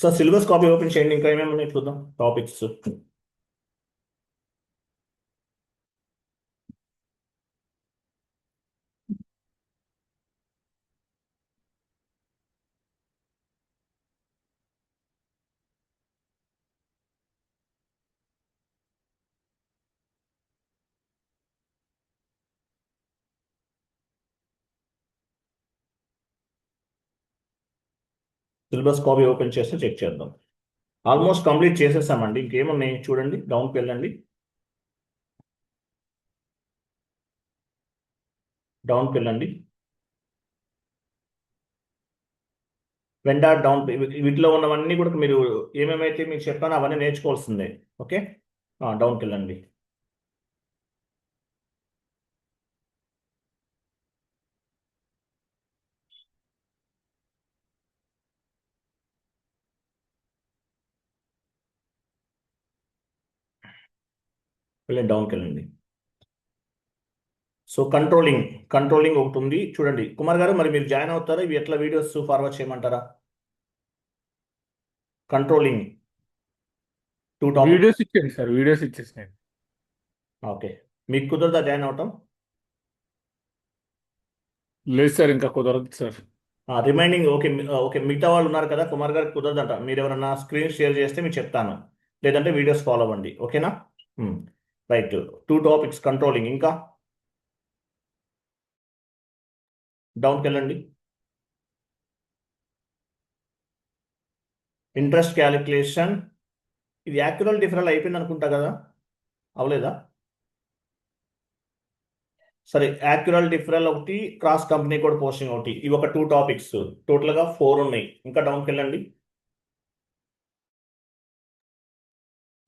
Sir syllabus copy open చేయండి. ఇంకా ఏమేమి ఉన్నాయి చూద్దాం టాపిక్స్. సిలబస్ కాపీ ఓపెన్ చేస్తే చెక్ చేద్దాం. ఆల్మోస్ట్ కంప్లీట్ చేసేసామండి. ఇంకేమున్నాయి చూడండి, డౌన్కి వెళ్ళండి. డౌన్కి వెళ్ళండి. వెండార్ డౌన్ వీటిలో ఉన్నవన్నీ కూడా మీరు ఏమేమైతే మీకు చెప్పానో అవన్నీ నేర్చుకోవాల్సిందే. ఓకే, డౌన్కి వెళ్ళండి. వెళ్ళండి, డౌన్కి వెళ్ళండి. సో కంట్రోలింగ్ ఒకటి ఉంది చూడండి. కుమార్ గారు, మరి మీరు జాయిన్ అవుతారా? ఇవి ఎట్లా వీడియోస్ ఫార్వర్డ్ చేయమంటారా? Controlling 2 topics. వీడియోస్ ఇచ్చేయండి సార్, వీడియోస్ ఇచ్చేసినాయి. ఓకే, మీకు కుదరదా జాయిన్ అవటం? లేదు సార్, ఇంకా కుదరదు సార్. Remaining okay. ఓకే, మిగతా వాళ్ళు ఉన్నారు కదా, కుమార్ గారికి కుదరదంట. మీరు ఎవరన్నా స్క్రీన్ షేర్ చేస్తే మీకు చెప్తాను, లేదంటే వీడియోస్ ఫాలో అవ్వండి. ఓకేనా? రైట్. 2 topics controlling. ఇంకా డౌన్కి వెళ్ళండి. Interest calculation. ఇది యాక్చువల్ డిఫరెల్ అయిపోయింది అనుకుంటా కదా, అవలేదా? సరే, యాక్చువల్ డిఫరెల్ ఒకటి, క్రాస్ కంపెనీ కోడ్ పోస్టింగ్ ఒకటి, ఇవి ఒక 2 టాపిక్స్. టోటల్గా 4 ఉన్నాయి. ఇంకా డౌన్కి వెళ్ళండి.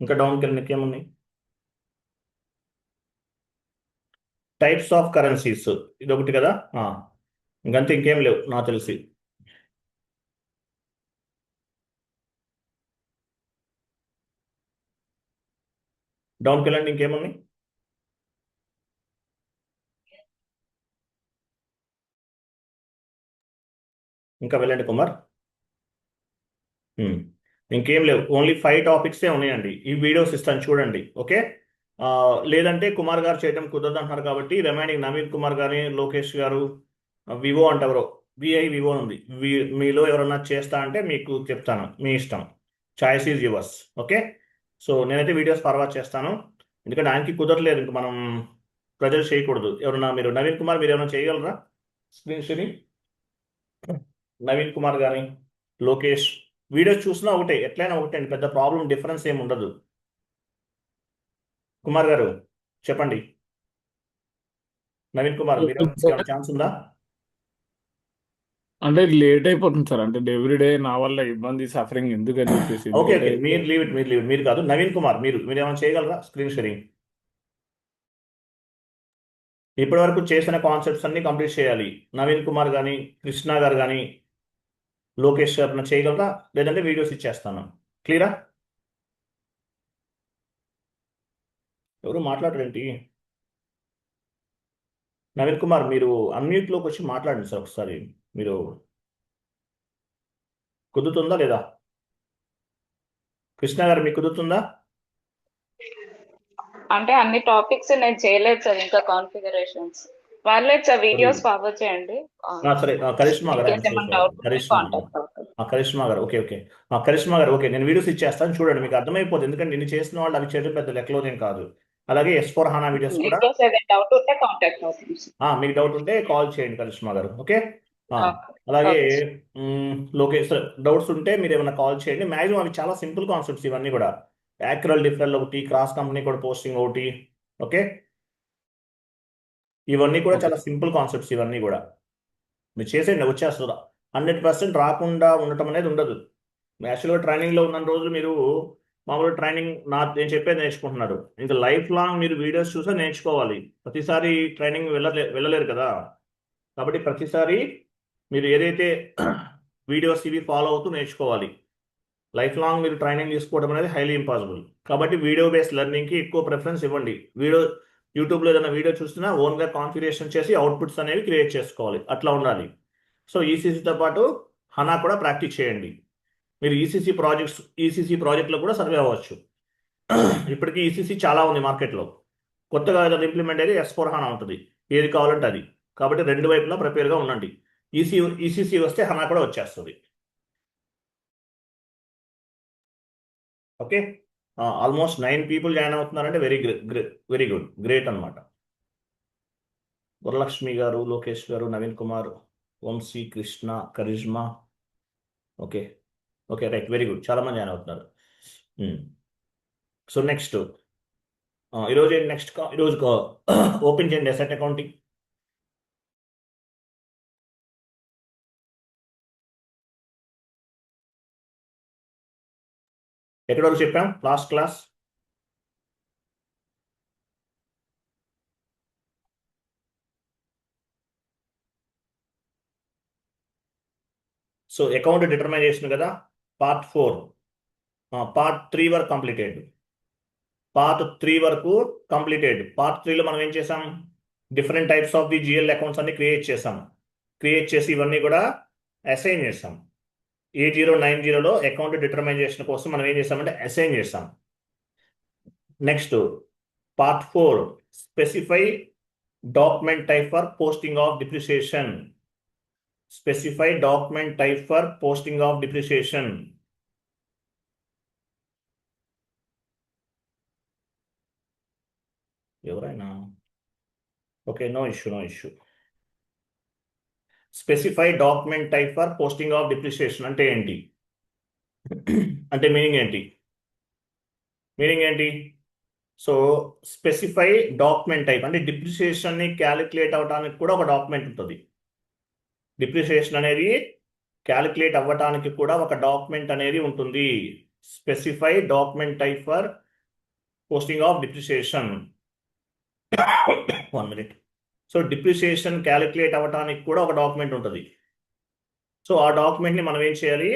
ఇంకా డౌన్కి వెళ్ళండి, ఇంకేమున్నాయి? టైప్స్ ఆఫ్ కరెన్సీస్, ఇది ఒకటి కదా. ఇంకంతే, ఇంకేం లేవు నాకు తెలిసి. డౌన్కి వెళ్ళండి, ఇంకేమున్నాయి? ఇంకా వెళ్ళండి కుమార్. ఇంకేం లేవు, ఓన్లీ 5 టాపిక్సే ఉన్నాయండి. ఈ వీడియోస్ ఇస్తాను చూడండి. ఓకే, లేదంటే కుమార్ గారు చేయడం కుదరదు అంటున్నారు కాబట్టి రిమైనింగ్ నవీన్ కుమార్ గారి, లోకేష్ గారు, వివో అంటే ఎవరో, వివో ఉంది, మీలో ఎవరన్నా చేస్తా అంటే మీకు చెప్తాను, మీ ఇష్టం. Choice is yours. Okay, so నేనైతే వీడియోస్ ఫార్వర్డ్ చేస్తాను. ఎందుకంటే ఆయనకి కుదరలేదు, ఇంక మనం ప్రెజర్ చేయకూడదు. ఎవరన్నా మీరు నవీన్ కుమార్, మీరు ఏమైనా చేయగలరా స్క్రీన్ షేరింగ్? నవీన్ కుమార్ గాని, లోకేష్, వీడియోస్ చూసినా ఒకటే, ఎట్లయినా ఒకటే అండి, పెద్ద ప్రాబ్లం డిఫరెన్స్ ఏమి ఉండదు. కుమార్ గారు చెప్పండి. నవీన్ కుమార్, మీరు సార్, ఛాన్స్ ఉందా? అంటే లేట్ అయిపోతుంది సార్. అంటే ఎవ్రీడే నా వల్ల ఇబ్బంది, సఫరింగ్ ఎందుకు అని చెప్పేసి ఓకే లేట్ ఓకే, అయిపోతుంది. మీరు కాదు, నవీన్ కుమార్, మీరు ఏమైనా చేయగలరా స్క్రీన్ షేరింగ్? ఇప్పటి వరకు చేసిన కాన్సెప్ట్స్ అన్ని కంప్లీట్ చేయాలి. నవీన్ కుమార్ కానీ, కృష్ణ గారు కానీ, లోకేష్ గారు చేయగలరా? లేదంటే వీడియోస్ ఇచ్చేస్తాను. క్లియరా? ఎవరు మాట్లాడరేంటి? నవీన్ కుమార్, మీరు అన్మ్యూట్లోకి వచ్చి మాట్లాడండి సార్ ఒకసారి. మీరు కుదురుతుందా లేదా? కృష్ణ గారు, మీకు కుదురుతుందా? అంటే అన్ని టాపిక్స్ నేను చేయలేదు సార్, ఇంకా కాన్ఫిగరేషన్స్ వాళ్ళే సార్. వీడియోస్ ఫార్వర్డ్ చేయండి. సరే, కరిష్మా గారు, ఇన్కేస్ ఏమైనా డౌట్ ఉంటే కాంటాక్ట్ అవుతారు. కరిష్మా గారు, ఓకే ఓకే. కరిష్మా గారు, ఓకే, నేను వీడియోస్ ఇచ్చేస్తాను చూడండి, మీకు అర్థమైపోతుంది. ఎందుకంటే నేను చేసిన వాళ్ళు అవి చేయడం పెద్ద లెక్కలోనేం కాదు. అలాగే S4 HANA వీడియోస్ కూడా. ఇన్కేస్ ఏదైనా డౌట్ ఉంటే కాంటాక్ట్ అవుతుంది సార్. మీకు డౌట్ ఉంటే కాల్ చేయండి కరిష్మా గారు. ఓకే, అలాగే ఓకే సార్. లోకేష్, డౌట్స్ ఉంటే మీరు ఏమైనా కాల్ చేయండి. మ్యాక్సిమం అవి చాలా సింపుల్ కాన్సెప్ట్స్ ఇవన్నీ కూడా. యాక్యురల్ డిఫరెల్ ఒకటి, క్రాస్ కంపెనీ కూడా పోస్టింగ్ ఒకటి. ఓకే, ఇవన్నీ కూడా చాలా సింపుల్ కాన్సెప్ట్స్ ఇవన్నీ కూడా. మీరు చేసేయండి, వచ్చేస్తుందా? 100% రాకుండా ఉండటం అనేది ఉండదు. యాక్చువల్గా ట్రైనింగ్లో ఉన్న రోజులు మీరు మామూలు ట్రైనింగ్ నేను చెప్పేది నేర్చుకుంటున్నారు. ఇంకా లైఫ్ లాంగ్ మీరు వీడియోస్ చూసే నేర్చుకోవాలి. ప్రతిసారి ట్రైనింగ్ వెళ్ళలేరు కదా. కాబట్టి ప్రతిసారి మీరు ఏదైతే వీడియోస్ ఇవి ఫాలో అవుతూ నేర్చుకోవాలి. లైఫ్ లాంగ్ మీరు ట్రైనింగ్ తీసుకోవడం అనేది హైలీ ఇంపాసిబుల్. కాబట్టి వీడియో బేస్డ్ లెర్నింగ్కి ఎక్కువ ప్రిఫరెన్స్ ఇవ్వండి. యూట్యూబ్లో ఏదైనా వీడియో చూసినా ఓన్గా కాన్ఫిగరేషన్ చేసి అవుట్పుట్స్ అనేవి క్రియేట్ చేసుకోవాలి. అట్లా ఉండాలి. సో ఈసీసీతో పాటు హనా కూడా ప్రాక్టీస్ చేయండి. మీరు ఈసీసీ ప్రాజెక్ట్లో కూడా సర్వే అవ్వచ్చు. ఇప్పటికీ ఈసీసీ చాలా ఉంది మార్కెట్లో. కొత్తగా ఏదైనా ఇంప్లిమెంట్ అయితే S/4HANA ఉంటుంది. ఏది కావాలంటే అది. కాబట్టి రెండు వైపులా ప్రిపేర్గా ఉండండి. ఈసీసీ వస్తే హనా కూడా వచ్చేస్తుంది. ఓకే, ఆల్మోస్ట్ 9 పీపుల్ జాయిన్ అవుతున్నారంటే వెరీ గుడ్, గ్రేట్ అనమాట. Varalakshmi garu, Lokesh garu, Naveen Kumar, Vamshi, Krishna, Karishma. Okay okay, right, very good, చాలా మంది జాయిన్ అవుతున్నారు. సో నెక్స్ట్ ఈరోజు ఈరోజు ఓపెన్ చేయండి అసెట్ అకౌంటింగ్. ఎక్కడి వరకు చెప్పాం లాస్ట్ క్లాస్? సో అకౌంట్ డిటర్మైజేషన్ కదా, పార్ట్ 4. పార్ట్ 3 వరకు కంప్లీటెడ్. పార్ట్ 3 వరకు కంప్లీటెడ్. పార్ట్ 3లో మనం ఏం చేసాం? Different types of the GL accounts అన్ని క్రియేట్ చేసాం. క్రియేట్ చేసి ఇవన్నీ కూడా అసైన్ చేసాం. 8090లో అకౌంట్ డిటర్మైజేషన్ కోసం మనం ఏం చేసామంటే అసైన్ చేసాం. Next part 4, specify document type for posting of depreciation. Specify document type for posting of depreciation. ఎవరైనా? Okay, no issue. Specify document type for posting of depreciation అంటే ఏంటి? అంటే మీనింగ్ ఏంటి? సో స్పెసిఫై డాక్యుమెంట్ టైప్ అంటే డిప్రిసియేషన్ని calculate అవ్వడానికి కూడా ఒక document ఉంటుంది. డిప్రిసియేషన్ అనేది క్యాలిక్యులేట్ అవ్వటానికి కూడా ఒక డాక్యుమెంట్ అనేది ఉంటుంది. Specify document type for posting of depreciation. 1 minute. So depreciation calculate అవ్వటానికి కూడా ఒక డాక్యుమెంట్ ఉంటుంది. సో ఆ డాక్యుమెంట్ని మనం ఏం చేయాలి?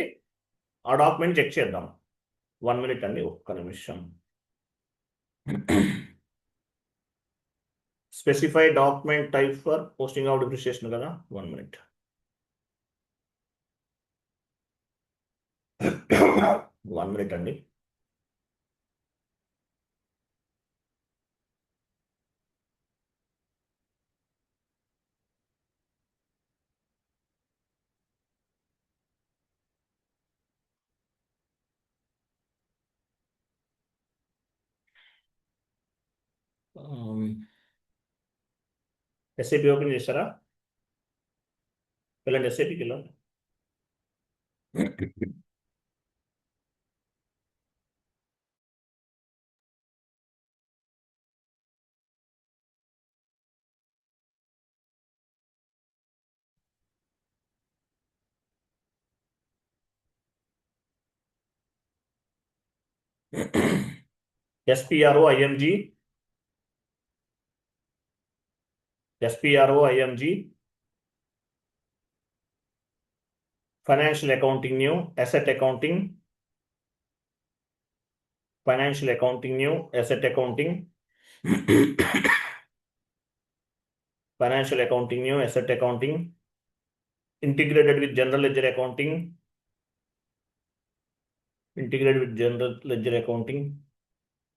ఆ డాక్యుమెంట్ చెక్ చేద్దాం. 1 minute అండి, ఒక్క నిమిషం. Specify document type for posting of depreciation కదా, 1 minute. 1 minute అండి. ఎస్ఏపి ఓపెన్ చేస్తారా? వెళ్ళండి, ఎస్ఏపికి వెళ్ళండి. SPRO IMG, Financial Accounting New, Asset Accounting, Financial Accounting New, Asset Accounting, Financial Accounting New, Asset Accounting, integrated with General Ledger Accounting,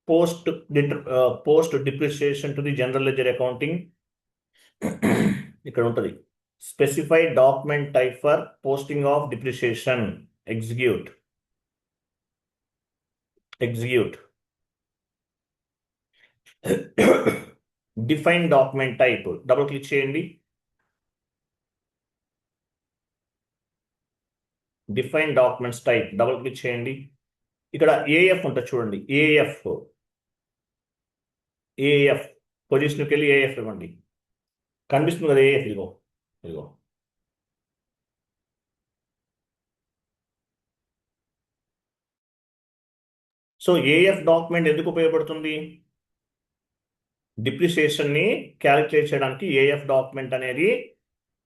post depreciation to the General Ledger Accounting. ఇక్కడ ఉంటుంది specify document type for posting of depreciation. Execute. Define document type, double click చేయండి. Define documents type, double click చేయండి. ఇక్కడ AF ఉంటుంది చూడండి, AF పొజిషన్కి వెళ్ళి AF ఇవ్వండి. కనిపిస్తుంది కదా ఏఎఫ్, ఇదిగో. సో ఏఎఫ్ డాక్యుమెంట్ ఎందుకు ఉపయోగపడుతుంది? డిప్రిసియేషన్ని క్యాలిక్యులేట్ చేయడానికి ఏఎఫ్ డాక్యుమెంట్ అనేది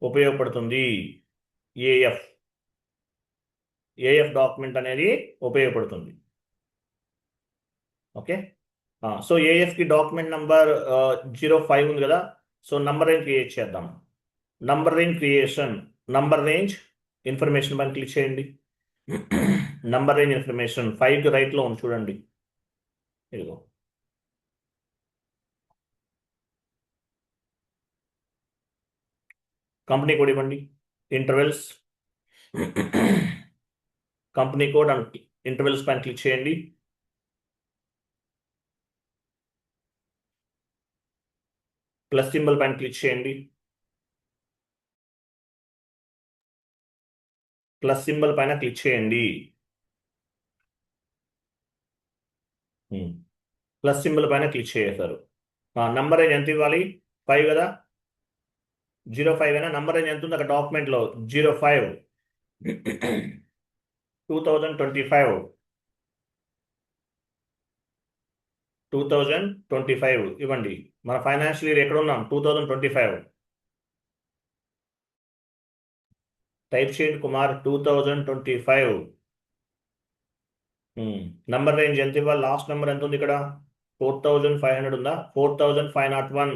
ఉపయోగపడుతుంది. ఏఎఫ్ డాక్యుమెంట్ అనేది ఉపయోగపడుతుంది. ఓకే, సో ఏఎఫ్కి డాక్యుమెంట్ నంబర్ 05 ఉంది కదా. సో నంబర్ రేంజ్ క్రియేట్ చేద్దాం. Number range creation, number range information పైన క్లిక్ చేయండి. నంబర్ రేంజ్ ఇన్ఫర్మేషన్ 5కి రైట్లో ఉంది చూడండి. ఇదిగో కంపెనీ కోడ్ ఇవ్వండి. Intervals company code and intervals పైన క్లిక్ చేయండి. ప్లస్ సింబల్ పైన క్లిక్ చేయండి. ప్లస్ సింబల్ పైన క్లిక్ చేయండి. ప్లస్ సింబల్ పైన క్లిక్ చేశారు. నంబర్ రేంజ్ ఎంత ఇవ్వాలి? 5 కదా, 05 అయినా నంబర్ రేంజ్ ఎంత ఉంది అక్కడ డాక్యుమెంట్లో? 05 2025 2025 ఇవ్వండి. మన ఫైనాన్షియల్ ఇయర్ ఎక్కడ ఉన్నాం? 2025 టైప్ చేయండి కుమార్. 2025 నంబర్ రేంజ్ ఎంత ఇవ్వాలి? లాస్ట్ నెంబర్ ఎంత ఉంది ఇక్కడ? 4500 ఉందా? 4501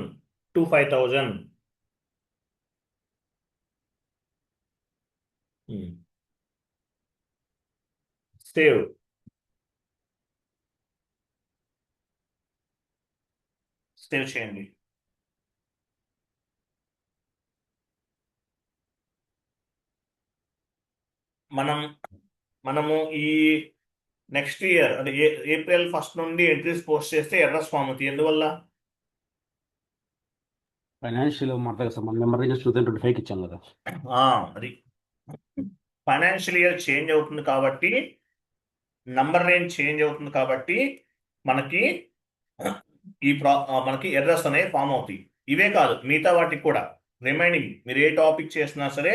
to 5000. సేవ్. సేవ్ చేయండి. మనము ఈ నెక్స్ట్ ఇయర్ అంటే ఏప్రిల్ 1 నుండి ఎంట్రీస్ పోస్ట్ చేస్తే ఎర్రర్స్ ఫామ్ అవుతాయి. ఎందువల్ల? ఫైనాన్షియల్ మాట్లాడదు సార్, మన నెంబర్ రేంజ్ 2025 ఇచ్చాం కదా. అది ఫైనాన్షియల్ ఇయర్ చేంజ్ అవుతుంది కాబట్టి, నంబర్ రేంజ్ చేంజ్ అవుతుంది కాబట్టి మనకి మనకి ఎర్రర్స్ అనేవి ఫామ్ అవుతాయి. ఇవే కాదు, మిగతా వాటికి కూడా రిమైనింగ్ మీరు ఏ టాపిక్ చేసినా సరే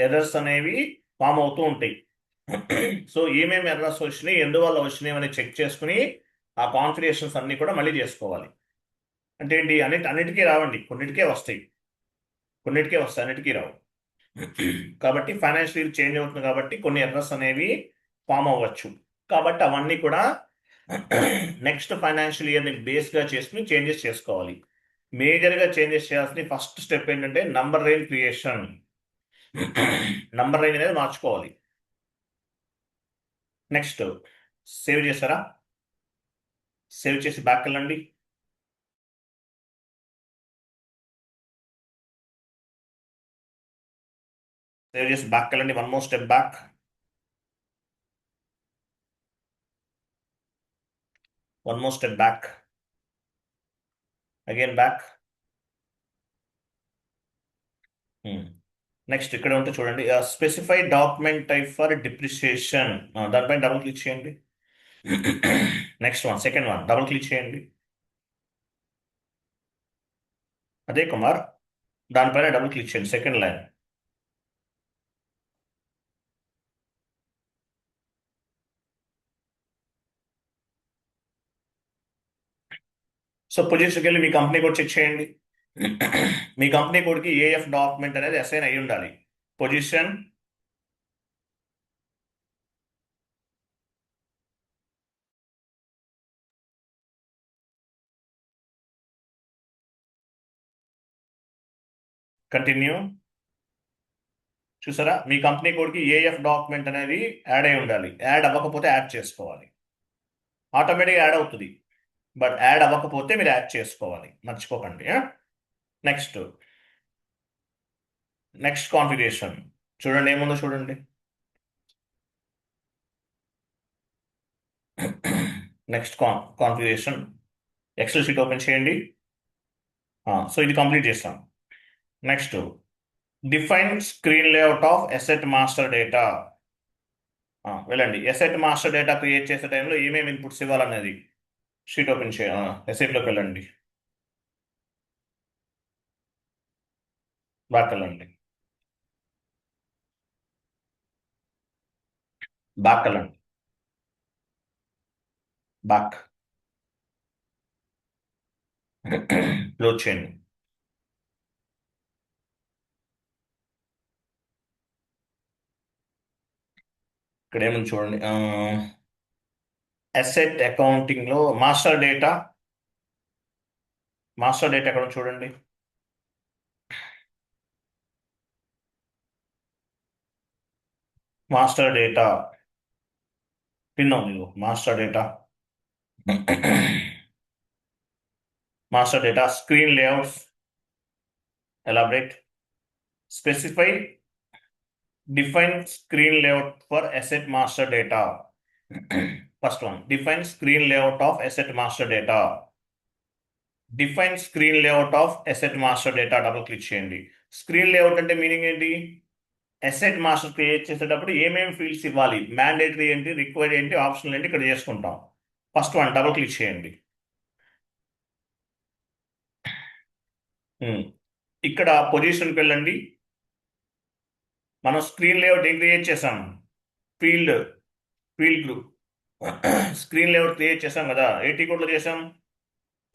ఎర్రర్స్ అనేవి ఫామ్ అవుతూ ఉంటాయి. సో ఏమేమి ఎర్రర్స్ వచ్చినాయి, ఎందువల్ల వచ్చినాయి అని చెక్ చేసుకుని ఆ కాన్ఫిగరేషన్స్ అన్ని కూడా మళ్ళీ చేసుకోవాలి. అంటే ఏంటి, అన్నిటికీ రావండి, కొన్నిటికే వస్తాయి, అన్నిటికీ రావు. కాబట్టి ఫైనాన్షియల్ ఇయర్ చేంజ్ అవుతుంది కాబట్టి కొన్ని ఎర్రర్స్ అనేవి ఫామ్ అవ్వచ్చు. కాబట్టి అవన్నీ కూడా నెక్స్ట్ ఫైనాన్షియల్ ఇయర్ని బేస్గా చేసుకుని చేంజెస్ చేసుకోవాలి. మేజర్గా చేంజెస్ చేయాల్సిన ఫస్ట్ స్టెప్ ఏంటంటే number range creation. Number range అనేది మార్చుకోవాలి. నెక్స్ట్ సేవ్ చేస్తారా? సేవ్ చేసి బ్యాక్ వెళ్ళండి. సేవ్ చేసి బ్యాక్ వెళ్ళండి. One more step back. One more step back. Again back. Next ఇక్కడ ఉంటే చూడండి, specified document type for depreciation. దానిపైన డబుల్ క్లిక్ చేయండి. Next one, second one, double click చేయండి. అదే కుమార్, దానిపైన డబుల్ క్లిక్ చేయండి. Second line. సో పొజిషన్కి వెళ్ళి మీ కంపెనీ కోడ్ చెక్ చేయండి. మీ కంపెనీ కోడ్కి ఏఎఫ్ డాక్యుమెంట్ అనేది అసైన్ అయి ఉండాలి. Position, continue. చూసారా, మీ కంపెనీ కోడ్కి ఏఎఫ్ డాక్యుమెంట్ అనేది యాడ్ అయి ఉండాలి. యాడ్ అవ్వకపోతే యాడ్ చేసుకోవాలి. ఆటోమేటిక్గా యాడ్ అవుతుంది, బట్ యాడ్ అవ్వకపోతే మీరు యాడ్ చేసుకోవాలి, మర్చిపోకండి. నెక్స్ట్ కాన్ఫిగరేషన్ చూడండి, ఏముందో చూడండి. Next configuration, Excel sheet open చేయండి. సో ఇది కంప్లీట్ చేస్తాం. Next define screen layout of asset master data. వెళ్ళండి. అసెట్ మాస్టర్ డేటా క్రియేట్ చేసే టైంలో ఏమేమి ఇన్పుట్స్ ఇవ్వాలనేది షీట్ ఓపెన్ అసెట్లోకి వెళ్ళండి. బ్యాక్ వెళ్ళండి. బ్యాక్ వెళ్ళండి. బ్యాక్ క్లోజ్ చేయండి. ఇక్కడ ఏముంది చూడండి, అసెట్ అకౌంటింగ్లో మాస్టర్ డేటా ఎక్కడ ఉంది చూడండి. మాస్టర్ డేటా విన్నాం మీరు master data master data screen layouts elaborate specify define screen layout for asset master data. First one, define screen layout of asset master data. Define screen layout of asset master data double click చేయండి. Screen layout అంటే meaning ఏంటి? Asset master create చేసేటప్పుడు ఏమేమి fields ఇవ్వాలి, mandatory ఏంటి, required ఏంటి, optional ఏంటి ఇక్కడ చేసుకుంటాం. ఫస్ట్ వన్ డబుల్ క్లిక్ చేయండి. ఇక్కడ పొజిషన్కి వెళ్ళండి. మనం స్క్రీన్ లేఅవుట్ ఏం క్రియేట్ చేసాం? Field group screen layout create చేసాం కదా. ఏటీ కోడ్లో చేసాం,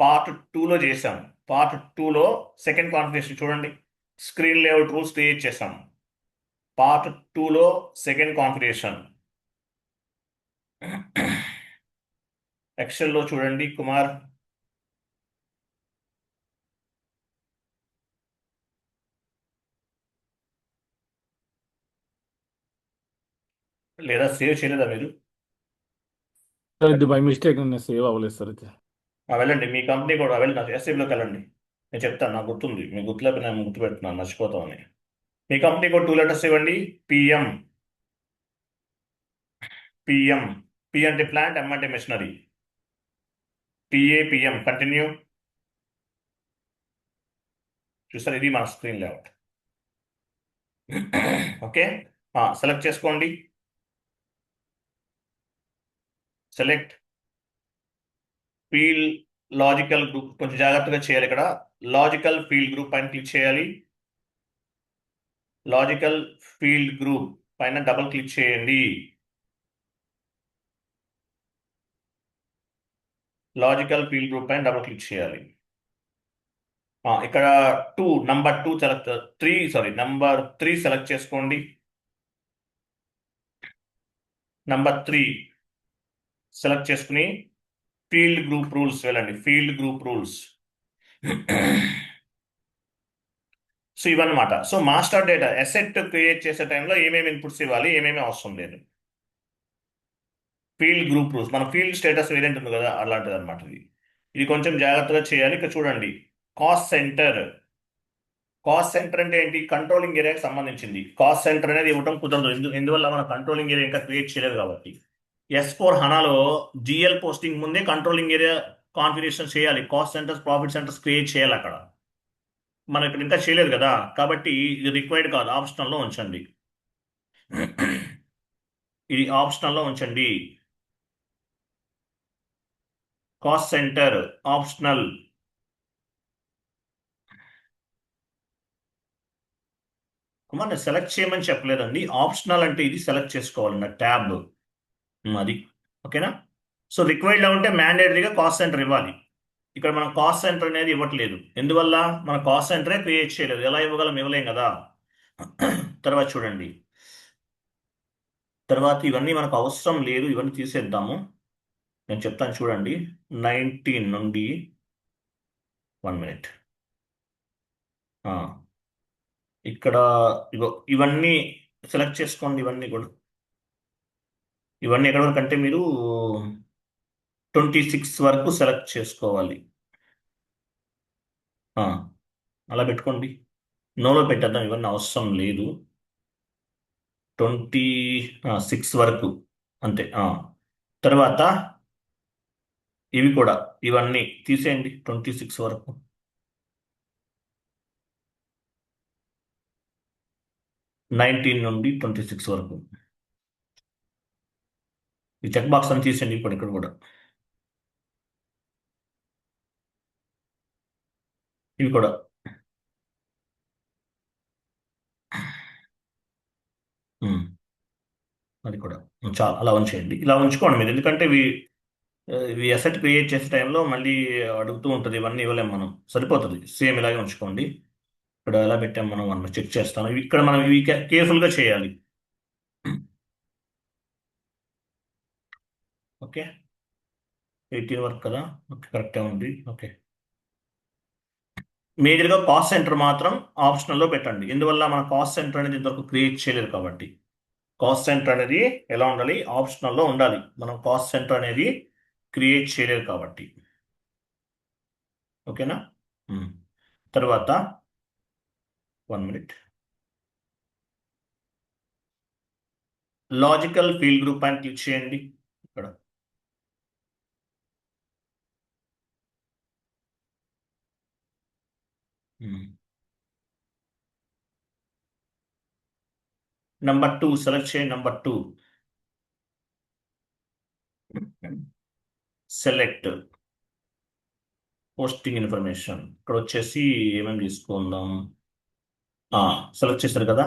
పార్ట్ 2లో చేసాం. పార్ట్ 2లో సెకండ్ కాన్ఫిగరేషన్ చూడండి, స్క్రీన్ లేఅవుట్ రూల్స్ క్రియేట్ చేసాం. పార్ట్ 2లో సెకండ్ కాన్ఫిగరేషన్ ఎక్సెల్లో చూడండి కుమార్. లేదా సేవ్ చేయలేదా మీరు? సార్ ఇది బై మిస్టేక్ నేను సేవ్ అవ్వలేదు సార్ ఇది. వెళ్ళండి, మీ కంపెనీ కూడా వెళ్ళండి, ఎస్ఏబిలోకి వెళ్ళండి. నేను చెప్తాను, నాకు గుర్తుంది, మీకు గుర్తులేక నేను గుర్తుపెడుతున్నాను, మర్చిపోతామని. మీ కంపెనీ కూడా 2 లెటర్స్ ఇవ్వండి. పిఎం. పి అంటే ప్లాంట్, ఎం అంటే మెషినరీ. PM continue. చూసారు, ఇది మన స్క్రీన్ లేఅవుట్. ఓకే, సెలెక్ట్ చేసుకోండి. సెలెక్ట్ ఫీల్డ్ లాజికల్ గ్రూప్, కొంచెం జాగ్రత్తగా చేయాలి. ఇక్కడ లాజికల్ ఫీల్డ్ గ్రూప్ పైన క్లిక్ చేయాలి. లాజికల్ ఫీల్డ్ గ్రూప్ పైన డబుల్ క్లిక్ చేయండి. లాజికల్ ఫీల్డ్ గ్రూప్ పైన డబుల్ క్లిక్ చేయాలి. ఇక్కడ నంబర్ 3 సెలెక్ట్ చేసుకోండి. నంబర్ 3 సెలెక్ట్ చేసుకుని ఫీల్డ్ గ్రూప్ రూల్స్ వెళ్ళండి. Field group rules. సో ఇవన్నమాట. So master data asset create చేసే టైంలో ఏమేమి ఇన్పుట్స్ ఇవ్వాలి, ఏమేమి అవసరం లేదు. ఫీల్డ్ గ్రూప్ రూల్స్, మన ఫీల్డ్ స్టేటస్ వేరియంట్ ఉంది కదా, అలాంటిది అనమాట. ఇది కొంచెం జాగ్రత్తగా చేయాలి. ఇక్కడ చూడండి, కాస్ట్ సెంటర్. కాస్ట్ సెంటర్ అంటే ఏంటి? కంట్రోలింగ్ ఏరియాకి సంబంధించింది. కాస్ట్ సెంటర్ అనేది ఇవ్వడం కుదరదు, ఎందువల్ల మన కంట్రోలింగ్ ఏరియా ఇంకా క్రియేట్ చేయలేదు కాబట్టి. S4 హనాలో జిఎల్ పోస్టింగ్ ముందే కంట్రోలింగ్ ఏరియా కాన్ఫిగరేషన్ చేయాలి. Cost centres, profit centres create చేయాలి అక్కడ. మనం ఇక్కడ ఇంకా చేయలేదు కదా, కాబట్టి ఇది రిక్వైర్డ్ కాదు, ఆప్షనల్లో ఉంచండి. ఇది ఆప్షనల్లో ఉంచండి. Cost centre optional. కుమార్ నేను సెలెక్ట్ చేయమని చెప్పలేదండి, ఆప్షనల్ అంటే ఇది సెలెక్ట్ చేసుకోవాలన్న ట్యాబ్ అది. ఓకేనా? సో రిక్వైర్డ్లో ఉంటే మ్యాండేటరీగా కాస్ట్ సెంటర్ ఇవ్వాలి. ఇక్కడ మనం కాస్ట్ సెంటర్ అనేది ఇవ్వట్లేదు, ఎందువల్ల మన కాస్ట్ సెంటరే క్రియేట్ చేయలేదు. ఎలా ఇవ్వగలం? ఇవ్వలేం కదా. తర్వాత చూడండి, తర్వాత ఇవన్నీ మనకు అవసరం లేదు, ఇవన్నీ తీసేద్దాము. నేను చెప్తాను చూడండి. 19 నుండి 1 మినిట్. ఇక్కడ ఇవన్నీ సెలెక్ట్ చేసుకోండి. ఇవన్నీ కూడా, ఇవన్నీ ఎక్కడ వరకు అంటే మీరు 26 వరకు సెలెక్ట్ చేసుకోవాలి. అలా పెట్టుకోండి. నోలో పెట్టేద్దాం, ఇవన్నీ అవసరం లేదు. 26 వరకు అంతే. తర్వాత ఇవి కూడా, ఇవన్నీ తీసేయండి 26 వరకు. నైన్టీన్ నుండి 26 వరకు ఈ చెక్ బాక్స్ అని తీసేయండి. ఇప్పుడు ఇక్కడ కూడా ఇవి కూడా అది కూడా చాలా అలా ఉంచేయండి. ఇలా ఉంచుకోండి మీరు, ఎందుకంటే ఇవి అసెట్ క్రియేట్ చేసే టైంలో మళ్ళీ అడుగుతూ ఉంటుంది. ఇవన్నీ ఇవ్వలేము మనం, సరిపోతుంది. సేమ్ ఇలాగే ఉంచుకోండి. ఇక్కడ ఎలా పెట్టాం మనం చెక్ చేస్తాను. ఇక్కడ మనం ఇవి కేర్ఫుల్గా చేయాలి. ఓకే, 18 వరకు కదా. ఓకే, కరెక్టే ఉంది. ఓకే, మేజర్గా కాస్ట్ సెంటర్ మాత్రం ఆప్షనల్లో పెట్టండి, ఎందువల్ల మన కాస్ట్ సెంటర్ అనేది ఇంతవరకు క్రియేట్ చేయలేదు కాబట్టి. కాస్ట్ సెంటర్ అనేది ఎలా ఉండాలి? ఆప్షనల్లో ఉండాలి. మనం కాస్ట్ సెంటర్ అనేది క్రియేట్ చేయలేదు కాబట్టి. ఓకేనా? తర్వాత 1 మినిట్. లాజికల్ ఫీల్డ్ గ్రూప్ అని క్లిక్ చేయండి ఇక్కడ. నంబర్ 2 సెలెక్ట్ చేయండి. Number 2 select posting information. ఇక్కడ వచ్చేసి ఏమేమి తీసుకుందాం? సెలెక్ట్ చేశారు కదా.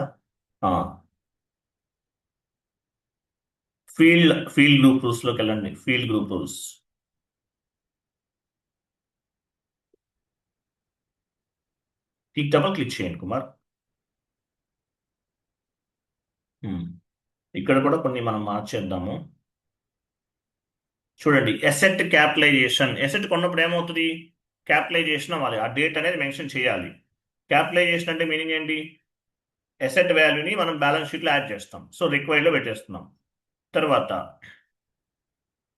ఫీల్డ్ గ్రూప్ రూల్స్లోకి వెళ్ళండి. Field group rules. Double click చేయండి కుమార్. ఇక్కడ కూడా కొన్ని మనం మార్చేద్దాము. చూడండి, ఎసెట్ క్యాపిటలైజేషన్. ఎసెట్ కొన్నప్పుడు ఏమవుతుంది? క్యాపిటలైజేషన్ అవ్వాలి. ఆ డేట్ అనేది మెన్షన్ చేయాలి. క్యాపిటలైజేషన్ అంటే మీనింగ్ ఏంటి? ఎసెట్ వాల్యూని మనం బ్యాలెన్స్ షీట్లో యాడ్ చేస్తాం. సో రిక్వైర్డ్లో పెట్టేస్తున్నాం. తర్వాత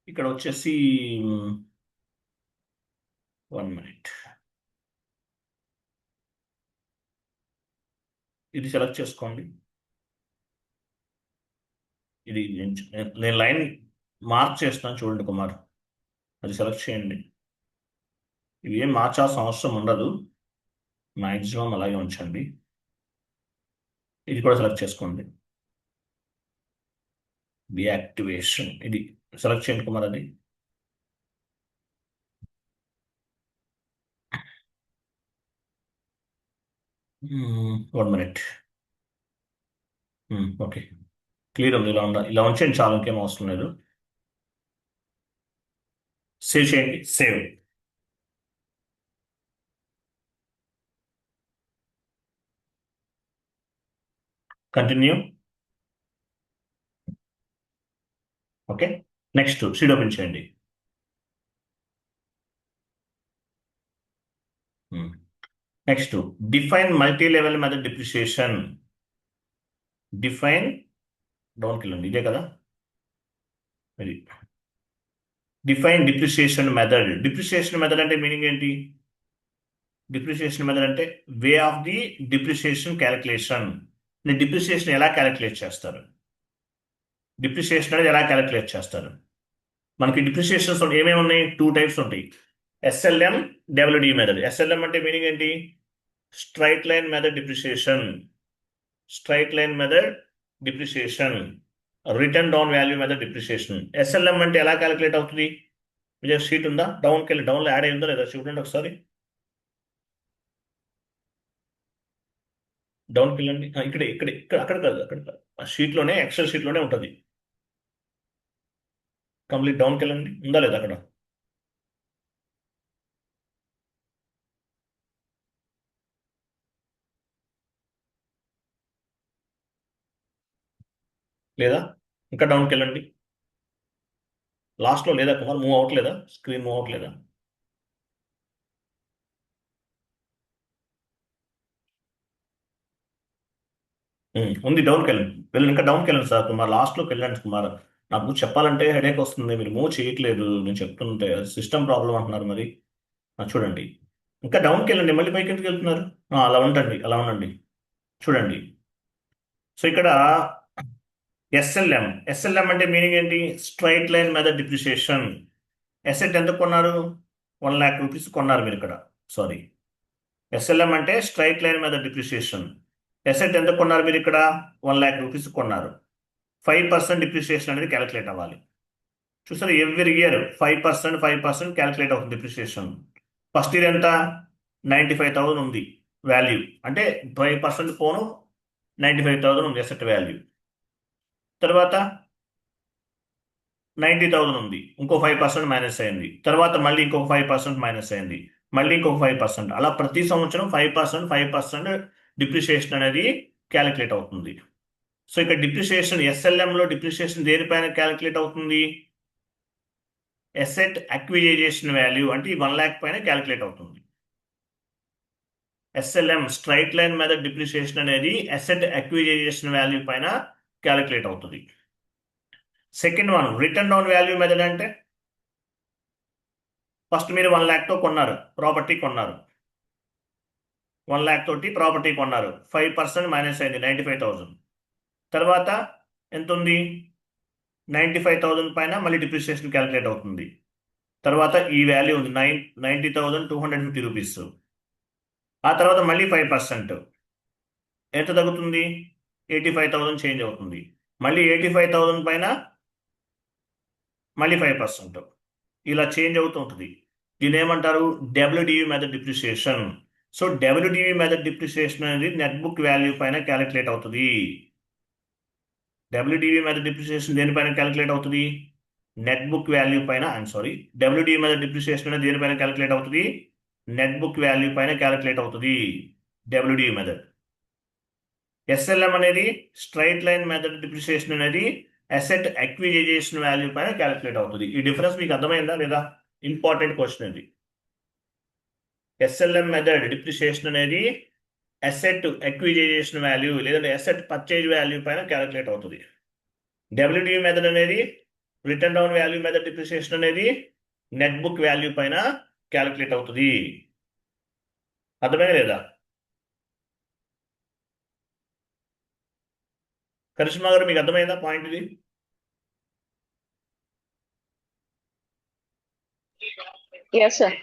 ఇక్కడ వచ్చేసి 1 మినిట్. ఇది సెలెక్ట్ చేసుకోండి. ఇది నేను లైన్ మార్క్ చేస్తున్నాను చూడండి కుమార్. అది సెలెక్ట్ చేయండి. ఇవి ఏం మార్చాల్సిన అవసరం ఉండదు. మ్యాక్సిమం అలాగే ఉంచండి. ఇది కూడా సెలెక్ట్ చేసుకోండి. డియాక్టివేషన్ ఇది సెలెక్ట్ చేయండి కుమార్. అది 1 మినిట్. ఓకే, క్లియర్ ఉంది. ఇలా ఉంచండి చాలు, ఇంకేం అవసరం లేదు. సేవ్ చేయండి. Save. Continue. Okay, next sheet open చేయండి. Next define multi level method depreciation. Define డౌన్కి వెళ్ళండి. ఇదే కదా ఇది. Define depreciation method. Depreciation method అంటే మీనింగ్ ఏంటి? డిప్రిషియేషన్ మెథడ్ అంటే way of the depreciation calculation. Depreciation ఎలా క్యాలిక్యులేట్ చేస్తారు? డిప్రిషియేషన్ అనేది ఎలా క్యాలిక్యులేట్ చేస్తారు? మనకి డిప్రిషియేషన్స్ ఏమేమి ఉన్నాయి? 2 టైప్స్ ఉంటాయి. SLM, WD method. ఎస్ఎల్ఎం అంటే మీనింగ్ ఏంటి? Straight line method depreciation. Straight line method depreciation. Return down value method depreciation. SLM అంటే ఎలా క్యాలిక్యులేట్ అవుతుంది? మీ షీట్ ఉందా? డౌన్కి వెళ్ళి డౌన్లో యాడ్ అయిందో లేదా చూడండి ఒకసారి. డౌన్కి వెళ్ళండి. ఇక్కడ ఇక్కడ ఇక్కడ అక్కడ కాదు, అక్కడ కాదు. ఆ షీట్లోనే, ఎక్సెల్ షీట్లోనే ఉంటుంది. కంప్లీట్ డౌన్కి వెళ్ళండి. ఉందా లేదా అక్కడ? లేదా ఇంకా డౌన్కి వెళ్ళండి. లాస్ట్లో లేదా కుమార్? మూవ్ అవ్వట్లేదా? స్క్రీన్ మూవ్ అవ్వట్లేదా? ఉంది. డౌన్కి వెళ్ళండి ఇంకా డౌన్కి వెళ్ళండి సార్ కుమార్. లాస్ట్లోకి వెళ్ళండి కుమార్. నాకు చెప్పాలంటే హెడేక్ వస్తుంది. మీరు మూవ్ చేయట్లేదు. నేను చెప్తుంటే సిస్టమ్ ప్రాబ్లం అంటున్నారు మరి. చూడండి, ఇంకా డౌన్కి వెళ్ళండి. మళ్ళీ పైకి ఎందుకు వెళ్తున్నారు? అలా ఉండండి, అలా ఉండండి. చూడండి, సో ఇక్కడ ఎస్ఎల్ఎం అంటే మీనింగ్ ఏంటి? Straight line method depreciation. Asset ఎంత కొన్నారు? 1 lakh రూపీస్ కొన్నారు మీరు ఇక్కడ. సారీ, ఎస్ఎల్ఎం అంటే straight line method depreciation. Asset ఎంత కొన్నారు మీరు ఇక్కడ? 1 lakh రూపీస్ కొన్నారు. 5% డిప్రిషియేషన్ అనేది క్యాలిక్యులేట్ అవ్వాలి. చూసారు, ఎవ్రీ ఇయర్ 5% క్యాలిక్యులేట్ అవుతుంది డిప్రిషియేషన్. ఫస్ట్ ఇయర్ ఎంత? 95,000 ఉంది వాల్యూ. అంటే 5% పోను 95,000 ఉంది ఎసెట్ వాల్యూ. తర్వాత 90,000 ఉంది. ఇంకో 5% మైనస్ అయింది. తర్వాత మళ్ళీ ఇంకొక 5% మైనస్ అయింది. మళ్ళీ ఇంకొక 5%. అలా ప్రతి సంవత్సరం 5% డిప్రిషియేషన్ అనేది క్యాలిక్యులేట్ అవుతుంది. సో ఇక్కడ డిప్రిషియేషన్, ఎస్ఎల్ఎంలో డిప్రిషియేషన్ దేనిపైన క్యాలిక్యులేట్ అవుతుంది? ఎసెట్ అక్విజైజేషన్ వాల్యూ అంటే 1 lakh పైన క్యాలిక్యులేట్ అవుతుంది. SLM straight line method depreciation అనేది ఎసెట్ అక్విజైజేషన్ వాల్యూ పైన క్యాలిక్యులేట్ అవుతుంది. Second one return down value method అంటే ఫస్ట్ మీరు 1 lakh తో కొన్నారు, ప్రాపర్టీ కొన్నారు, 1 lakh తోటి ప్రాపర్టీ కొన్నారు, 5% మైనస్ అయింది 95,000. తర్వాత ఎంత ఉంది? 95,000 పైన మళ్ళీ డిప్రిసియేషన్ క్యాలిక్యులేట్ అవుతుంది. తర్వాత ఈ వాల్యూ ఉంది 90,250 రూపీస్. ఆ తర్వాత మళ్ళీ 5% ఎంత తగ్గుతుంది? 85,000 చేంజ్ అవుతుంది. మళ్ళీ 85,000 పైన మళ్ళీ 5%. ఇలా చేంజ్ అవుతూ ఉంటుంది. దీని ఏమంటారు? WDV method depreciation. So WDV method depreciation అనేది నెట్ బుక్ వాల్యూ పైన క్యాలిక్యులేట్ అవుతుంది. డబ్ల్యూడివి మెథడ్ డిప్రిసియేషన్ దేనిపైన క్యాలిక్యులేట్ అవుతుంది? నెట్ బుక్ వాల్యూ పైన. డబ్ల్యూడివి మెథడ్ డిప్రిసియేషన్ అనేది దేనిపైన క్యాలిక్యులేట్ అవుతుంది? నెట్ బుక్ వాల్యూ పైన క్యాలిక్యులేట్ అవుతుంది డబ్ల్యూడివి మెథడ్. ఎస్ఎల్ఎం అనేది స్ట్రైట్ లైన్ మెథడ్ డిప్రిసియేషన్ అనేది అసెట్ అక్విజిషన్ వాల్యూ పైన క్యాలిక్యులేట్ అవుతుంది. ఈ డిఫరెన్స్ మీకు అర్థమైందా లేదా? ఇంపార్టెంట్ క్వశ్చన్ ఇది. ఎస్ఎల్ఎం మెథడ్ డిప్రిసియేషన్ అనేది అసెట్ అక్విజిషన్ వాల్యూ లేదంటే అసెట్ పర్చేజ్ వాల్యూ పైన క్యాలిక్యులేట్ అవుతుంది. డబ్ల్యూడివి మెథడ్ అనేది written down value method depreciation అనేది నెట్ బుక్ వాల్యూ పైన క్యాలిక్యులేట్ అవుతుంది. అర్థమైనా లేదా? కరిష్మా గారు మీకు అర్థమైందా పాయింట్ ఇది? Yes sir.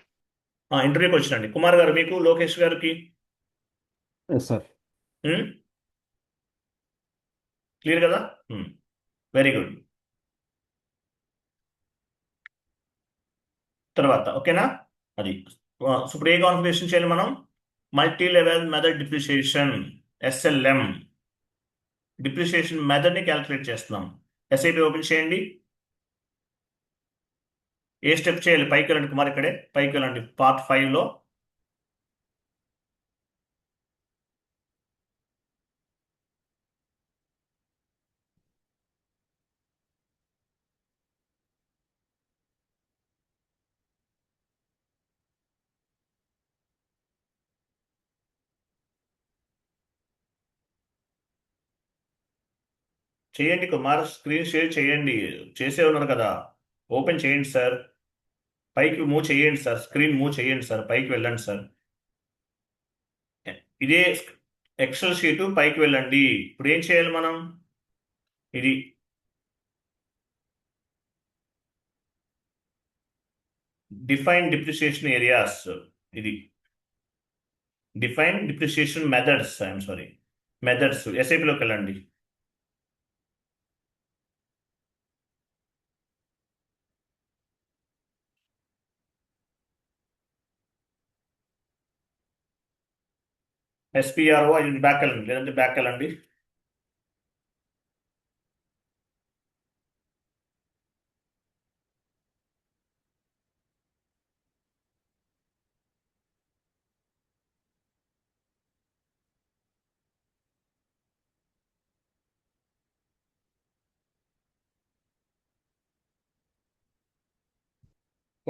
ఇంటర్వ్యూకి వచ్చినండి. కుమార్ గారు మీకు, లోకేష్ గారికి ఎస్ సార్. క్లియర్ కదా? Very good. తర్వాత ఓకేనా? అది సో ఇప్పుడు ఏ కాన్ఫిగరేషన్ చేయాలి మనం? Multi level method depreciation SLM depreciation మెథడ్ని క్యాలిక్యులేట్ చేస్తున్నాం. ఎస్ఐపి ఓపెన్ చేయండి. ఏ స్టెప్ చేయాలి? పైకి వెళ్ళండి కుమార్, ఇక్కడే పైకి వెళ్ళండి. పార్ట్ 5లో చేయండి కుమార్, స్క్రీన్ షేర్ చేయండి. చేసే ఉన్నారు కదా, ఓపెన్ చేయండి సార్. పైకి మూవ్ చేయండి సార్, స్క్రీన్ మూవ్ చేయండి సార్, పైకి వెళ్ళండి సార్. ఇదే ఎక్సెల్ షీటు, పైకి వెళ్ళండి. ఇప్పుడు ఏం చేయాలి మనం? ఇది డిఫైన్ డిప్రిసియేషన్ ఏరియాస్, ఇది డిఫైన్ డిప్రిసియేషన్ మెథడ్స్, మెథడ్స్. ఎస్ఐపిలోకి వెళ్ళండి. ఎస్పిఆర్ఓ అది బ్యాక్ వెళ్ళండి, లేదంటే బ్యాక్ వెళ్ళండి.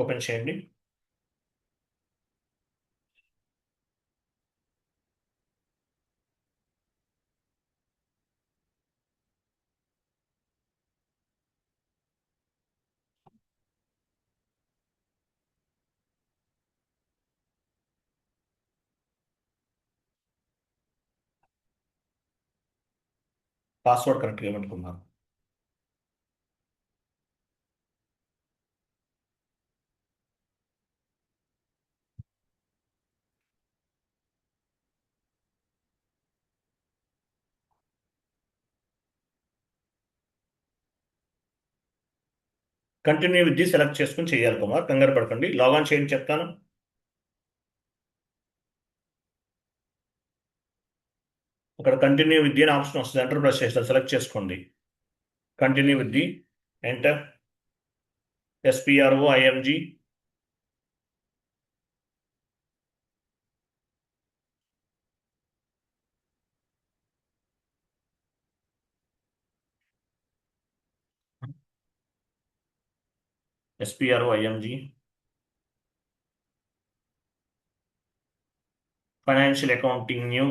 ఓపెన్ చేయండి. పాస్వర్డ్ కరెక్ట్గా ఏమనుకున్నారు? కంటిన్యూ విత్ ది సెలెక్ట్ చేసుకుని చేయాలి కుమార్, కంగారు పడకండి. లాగాన్ చేయండి చెప్తాను. అక్కడ కంటిన్యూ విత్ ది అని ఆప్షన్ వస్తుంది, ఎంటర్ ప్రెస్ చేస్తారు, సెలెక్ట్ చేసుకోండి. Continue with the, enter. SPRO IMG SPRO IMG financial accounting new,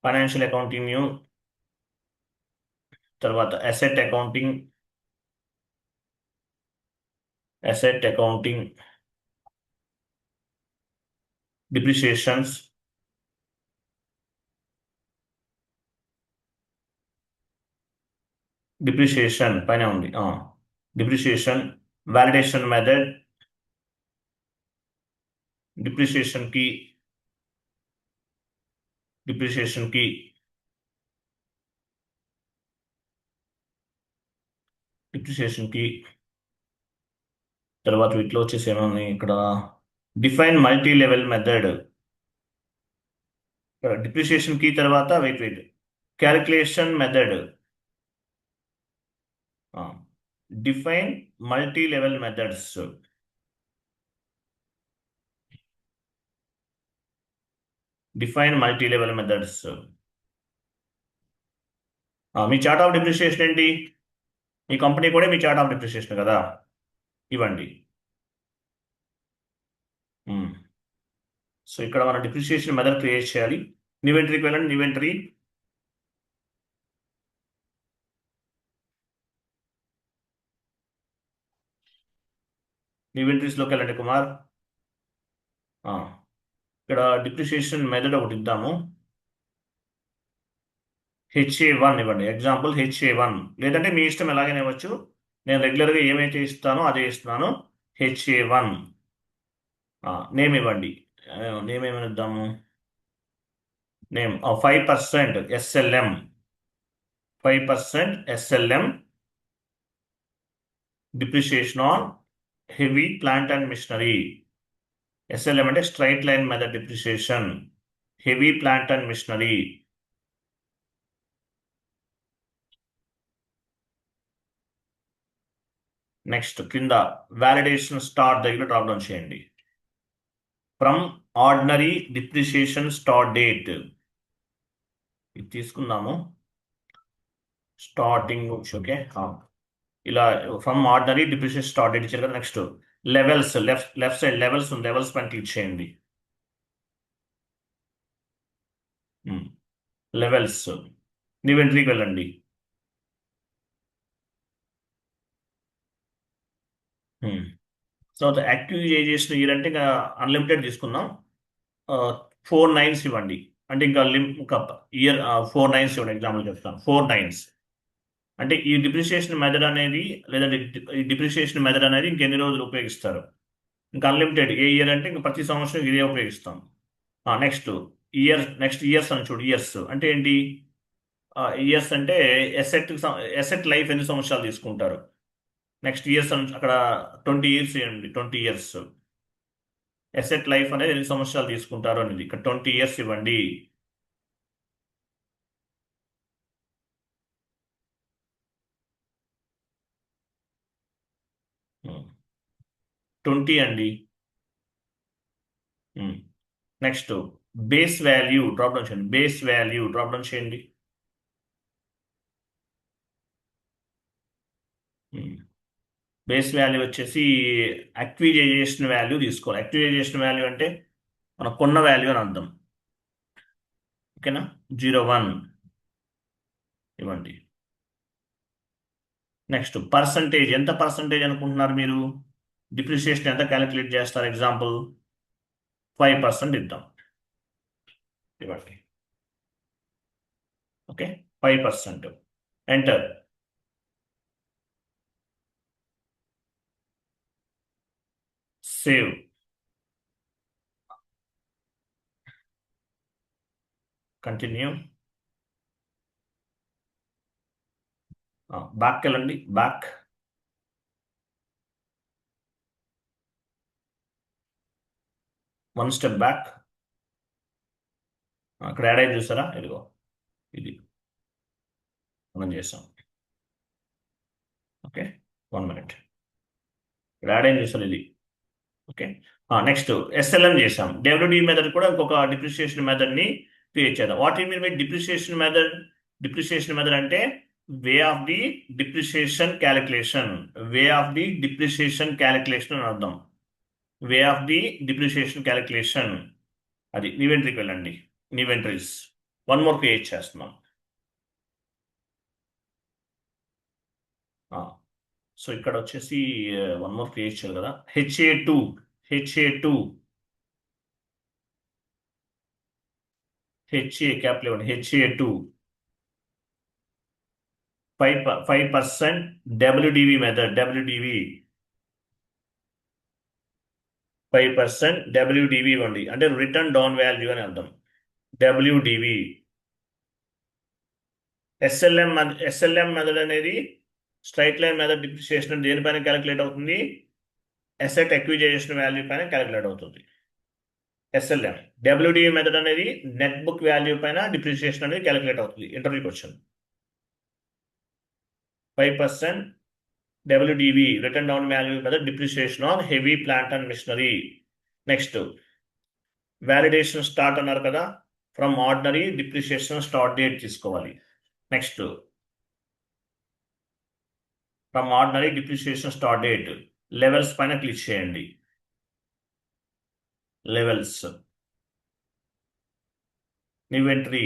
financial accounting new, తర్వాత అసెట్ అకౌంటింగ్ డిప్రిసియేషన్స్ డిప్రిసియేషన్ పైన ఉంది డిప్రిసియేషన్ వాలిడేషన్ మెథడ్ డిప్రిసియేషన్ కి తర్వాత వీటిలో వచ్చేసి ఏమన్నాయి ఇక్కడ define multi level method depreciation కి తర్వాత weight calculation method define multi level methods మీ చార్ట్ ఆఫ్ డిప్రిసియేషన్ ఏంటి? ఈ కంపెనీ కూడా మీ చార్ట్ ఆఫ్ డిప్రిసియేషన్ కదా, ఇవ్వండి. సో ఇక్కడ మనం డిప్రిసియేషన్ మెథడ్ క్రియేట్ చేయాలి. ఇన్వెంటరీకి వెళ్ళండి. ఇన్వెంటరీస్లోకి వెళ్ళండి కుమార్. ఇక్కడ డిప్రిసియేషన్ మెథడ్ ఒకటి ఇద్దాము. HA1 ఇవ్వండి. ఎగ్జాంపుల్ HA1, లేదంటే మీ ఇష్టం ఎలాగైనా ఇవ్వచ్చు. నేను రెగ్యులర్గా ఏమైతే ఇస్తానో అదే ఇస్తున్నాను. HA1 నేమ్ ఇవ్వండి. నేమ్ ఏమైనా ఇద్దాము. Name 5% SLM, 5% SLM depreciation on heavy plant and machinery. SLM అంటే straight line method depreciation, heavy plant and machinery. Next కింద వాలిడేషన్ స్టార్ట్ దగ్గర డ్రాప్ డౌన్ చేయండి. From ordinary depreciation start date ఇది తీసుకుందాము. Starting okay, ఇలా from ordinary depreciation start date ఇచ్చారు కదా. Next levels, left side levels పైన క్లిక్ చేయండి. లెవెల్స్ ఇన్వెంటరీకి వెళ్ళండి. తర్వాత యాక్టివైజేషన్ ఇయర్ అంటే ఇంకా అన్లిమిటెడ్ తీసుకుందాం. 4 9s ఇవ్వండి. అంటే ఇంకా ఇయర్ 4 9s ఇవ్వండి. ఎగ్జాంపుల్ చెప్తాను. 4 9s అంటే ఈ డిప్రిసియేషన్ మెథడ్ అనేది, లేదంటే ఈ డిప్రిసియేషన్ మెథడ్ అనేది ఇంకెన్ని రోజులు ఉపయోగిస్తారు. ఇంకా అన్లిమిటెడ్ ఏ ఇయర్ అంటే ఇంకా ప్రతి సంవత్సరం ఇదే ఉపయోగిస్తాం. నెక్స్ట్ ఇయర్స్ అని చూడు. ఇయర్స్ అంటే ఏంటి? ఇయర్స్ అంటే ఎసెట్ లైఫ్ ఎన్ని సంవత్సరాలు తీసుకుంటారు. నెక్స్ట్ ఇయర్స్ అక్కడ 20 years ఇవ్వండి. 20 years ఎసెట్ లైఫ్ అనేది ఎన్ని సంవత్సరాలు తీసుకుంటారు అనేది ఇక్కడ 20 years ఇవ్వండి. Hmm. 20 అండి. Next base value drop down చేయండి. బేస్ వాల్యూ వచ్చేసి యాక్టివైజేషన్ వాల్యూ తీసుకోవాలి. యాక్టివైజేషన్ వాల్యూ అంటే మనం కొన్న వాల్యూ అని అర్థం. ఓకేనా? 01 ఇవ్వండి. నెక్స్ట్ పర్సంటేజ్, ఎంత పర్సంటేజ్ అనుకుంటున్నారు మీరు? డిప్రిసియేషన్ ఎంత క్యాలిక్యులేట్ చేస్తారు? ఎగ్జాంపుల్ 5% ఇద్దాం. ఇవ్వండి. Okay, 5%. Enter. Save. Continue. Back వెళ్ళండి. బ్యాక్. One step back. అక్కడ యాడ్ అయ్యి చూసారా? ఇదిగో ఇది మనం చేసాం. Okay, 1 minute. ఇక్కడ యాడ్ అయ్యి చూసారు ఇది. ఓకే, నెక్స్ట్ SLM చేసాం. డబ్ల్యూడి మెథడ్ కూడా ఇంకొక డిప్రిసియేషన్ మెథడ్ని క్రియేట్ చేద్దాం. What you mean by depreciation method? Depreciation method అంటే way of the depreciation calculation. అని అర్థం. Way of the depreciation calculation. అది ఇన్వెంటరీకి వెళ్ళండి. ఇన్వెంటరీస్ 1 more క్రియేట్ చేస్తున్నాం. సో ఇక్కడ వచ్చేసి వన్ మోర్ క్రియేట్ చేయాలి కదా, హెచ్ఏ2 హెచ్ఏ క్యాపిటల్ ఇవ్వండి, HA two 5% WDV method, WDV 5% WDV ఇవ్వండి, అంటే రిటర్న్ డౌన్ వాల్యూ అని అర్థం. డబ్ల్యూడివి ఎస్ఎల్ఎం మెథడ్ అనేది స్ట్రైట్ లైన్ మెథడ్ డిప్రిసియేషన్ దేనిపైన క్యాలిక్యులేట్ అవుతుంది, అసెట్ ఎక్విజైజేషన్ వాల్యూ పైన క్యాలిక్యులేట్ అవుతుంది ఎస్ఎల్ఎం. డబ్ల్యూడివి మెథడ్ అనేది నెట్ బుక్ వాల్యూ పైన డిప్రిసియేషన్ అనేది క్యాలిక్యులేట్ అవుతుంది. Interview question. 5% WDV written down value method depreciation on heavy plant and machinery. Next validation start అన్నారు కదా, from ordinary depreciation start date తీసుకోవాలి. Next from ordinary depreciation start date, levels పైన click చేయండి. Levels, new entry,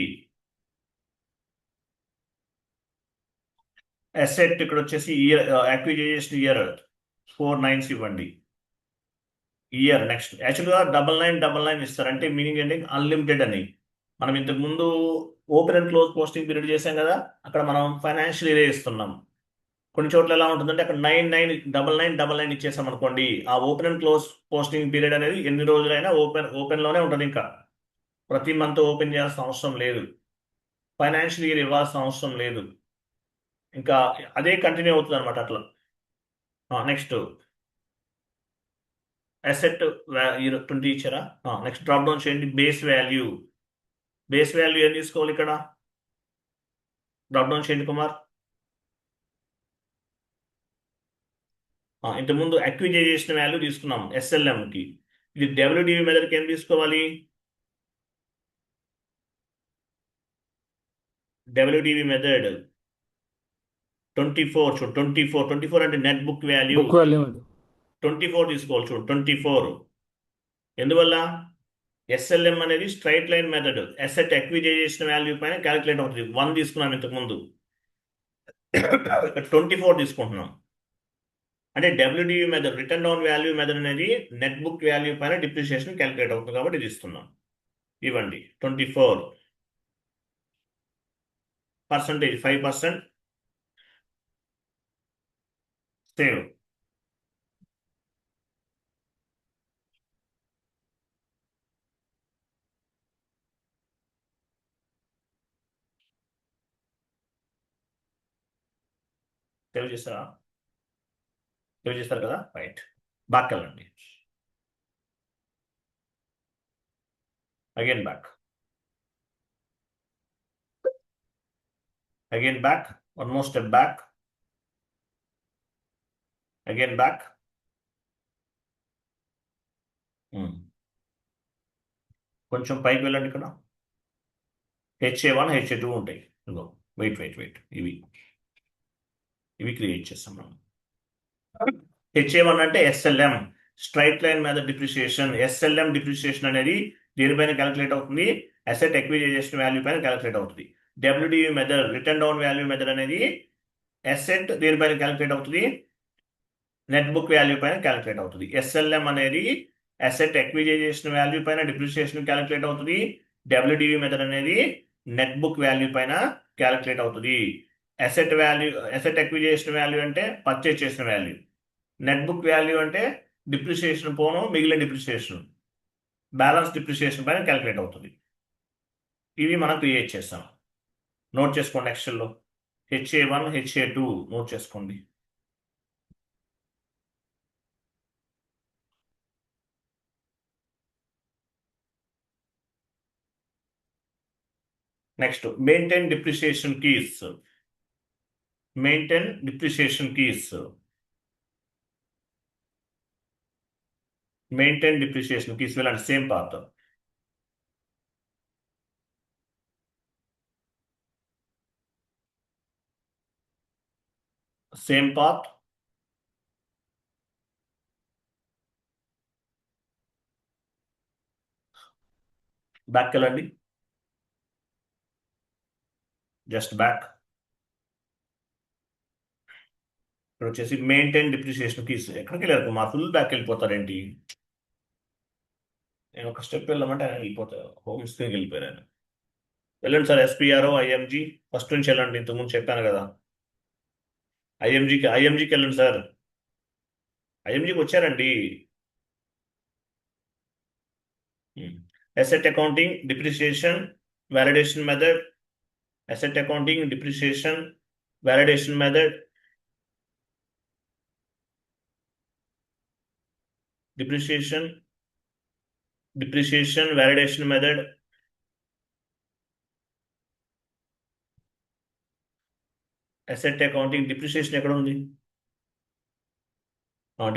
asset ఇక్కడ వచ్చేసి year, acquisition year 4 9s ఇవ్వండి. Year next యాక్చువల్గా 9999 ఇస్తారు, అంటే మీనింగ్ ఏంటి, అన్లిమిటెడ్ అని. మనం ఇంతకు ముందు open and close posting period చేసాం కదా, అక్కడ మనం ఫైనాన్షియల్ ఇయర్ ఇస్తున్నాం. కొన్ని చోట్ల ఎలా ఉంటుందంటే అక్కడ 9999 ఇచ్చేసాం అనుకోండి, ఆ open and close posting period అనేది ఎన్ని రోజులైనా ఓపెన్లోనే ఉంటుంది. ఇంకా ప్రతి మంత్ ఓపెన్ చేయాల్సిన అవసరం లేదు, ఫైనాన్షియల్ ఇయర్ ఇవ్వాల్సిన అవసరం లేదు, ఇంకా అదే కంటిన్యూ అవుతుంది అనమాట అట్లా. నెక్స్ట్ అసెట్ 20 ఇచ్చారా. నెక్స్ట్ డ్రాప్ డౌన్ చేయండి, బేస్ వాల్యూ ఏం తీసుకోవాలి ఇక్కడ, డ్రాప్ డౌన్ చేయండి కుమార్. ఇంతకుముందు అక్విజైజేషన్ వాల్యూ తీసుకున్నాం ఎస్ఎల్ఎంకి, ఇది డబ్ల్యూడివి మెథడ్కి ఏం తీసుకోవాలి, డబ్ల్యూడివి మెథడ్ 24 చూడు, 24 అంటే net book value, book value 24 తీసుకోవాలి చూడు, 24. ఎందువల్ల, ఎస్ఎల్ఎం అనేది straight line method, asset acquisition value పైన క్యాలిక్యులేట్ అవుతుంది. 1 తీసుకున్నాం ఇంతకుముందు, 24 తీసుకుంటున్నాం. అంటే WDV method written down value method అనేది నెట్ బుక్ వాల్యూ పైన డిప్రిసియేషన్ క్యాలిక్యులేట్ అవుతుంది కాబట్టి ఇది ఇస్తున్నాం. ఇవ్వండి 24 పర్సెంటేజ్ 5%, సేవ్. సేవ్ చేస్తారా, సేవ్ చేస్తారు కదా, రైట్. బ్యాక్ వెళ్ళండి, again back, again back, one more step back, again back. కొంచెం పైకి వెళ్ళండి, ఇక్కడ HA1 HA2 ఉంటాయి. ఇదిగో వెయిట్ ఇవి క్రియేట్ చేస్తాం మనం. HA1 అంటే ఎస్ఎల్ఎం స్ట్రైట్ లైన్ మీద డిప్రిసియేషన్. ఎస్ఎల్ఎం డిప్రిసియేషన్ అనేది దేనిపైన క్యాలిక్యులేట్ అవుతుంది, అసెట్ ఎక్విజైజేషన్ వాల్యూ పైన క్యాలిక్యులేట్ అవుతుంది. WDV method written down value method అనేది అసెట్ దేనిపైన క్యాలిక్యులేట్ అవుతుంది, నెట్ బుక్ వాల్యూ పైన క్యాలిక్యులేట్ అవుతుంది. ఎస్ఎల్ఎం అనేది అసెట్ ఎక్విజైజేషన్ వాల్యూ పైన డిప్రిసియేషన్ క్యాలిక్యులేట్ అవుతుంది. డబ్ల్యూడివి మెథడ్ అనేది నెట్ బుక్ వాల్యూ పైన క్యాలిక్యులేట్ అవుతుంది. అసెట్ ఎక్విజైజేషన్ వాల్యూ అంటే పర్చేజ్ చేసిన వాల్యూ, నెట్ బుక్ వాల్యూ అంటే డిప్రిసియేషన్ పోను మిగిలిన డిప్రిసియేషన్, బ్యాలెన్స్ డిప్రిసియేషన్ పైన క్యాలిక్యులేట్ అవుతుంది. ఇవి మనం క్రియేట్ చేస్తాం. నోట్ చేసుకోండి, ఎక్సెల్లో HA1 HA2 నోట్ చేసుకోండి. Next maintain depreciation keys, maintain depreciation keys, maintain depreciation keys వెళ్ళండి, same path. Same path, back వెళ్ళండి, జస్ట్ బ్యాక్. ఇక్కడ వచ్చేసి మెయింటైన్ డిప్రిసియేషన్ కీస్. ఎక్కడికి వెళ్ళారు కుమార్? Full back వెళ్ళిపోతారేంటి? నేను ఒక స్టెప్ వెళ్ళమంటే ఆయన వెళ్ళిపోతారు, హోమ్ స్క్రీన్కి వెళ్ళిపోయారు ఆయన. వెళ్ళండి సార్, ఎస్పీఆర్ఓ ఐఎంజీ ఫస్ట్ నుంచి వెళ్ళండి, ఇంతకుముందు చెప్పాను కదా. ఐఎంజీకి వెళ్ళండి సార్. ఐఎంజీకి వచ్చారండి. Asset accounting, depreciation, validation method. Asset accounting, depreciation, validation method. Depreciation, validation method. Asset accounting, depreciation ఎక్కడ ఉంది?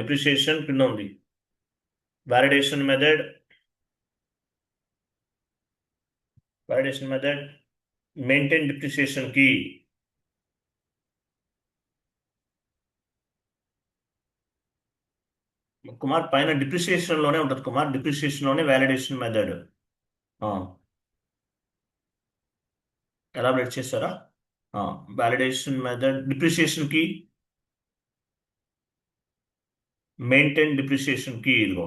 డిప్రిసియేషన్ కింద ఉంది. వ్యాలిడేషన్ మెథడ్, మెయింటైన్ డిప్రిసియేషన్ కి. కుమార్ పైన డిప్రిసియేషన్ లోనే ఉంటుంది కుమార్, డిప్రిసియేషన్ లోనే వ్యాలిడేషన్ మెథడ్. ఎలాబరేట్ చేస్తారా? వ్యాలిడేషన్ మెథడ్, డిప్రిసియేషన్ కి, మెయింటైన్ డిప్రిసియేషన్ కి. ఇదిగో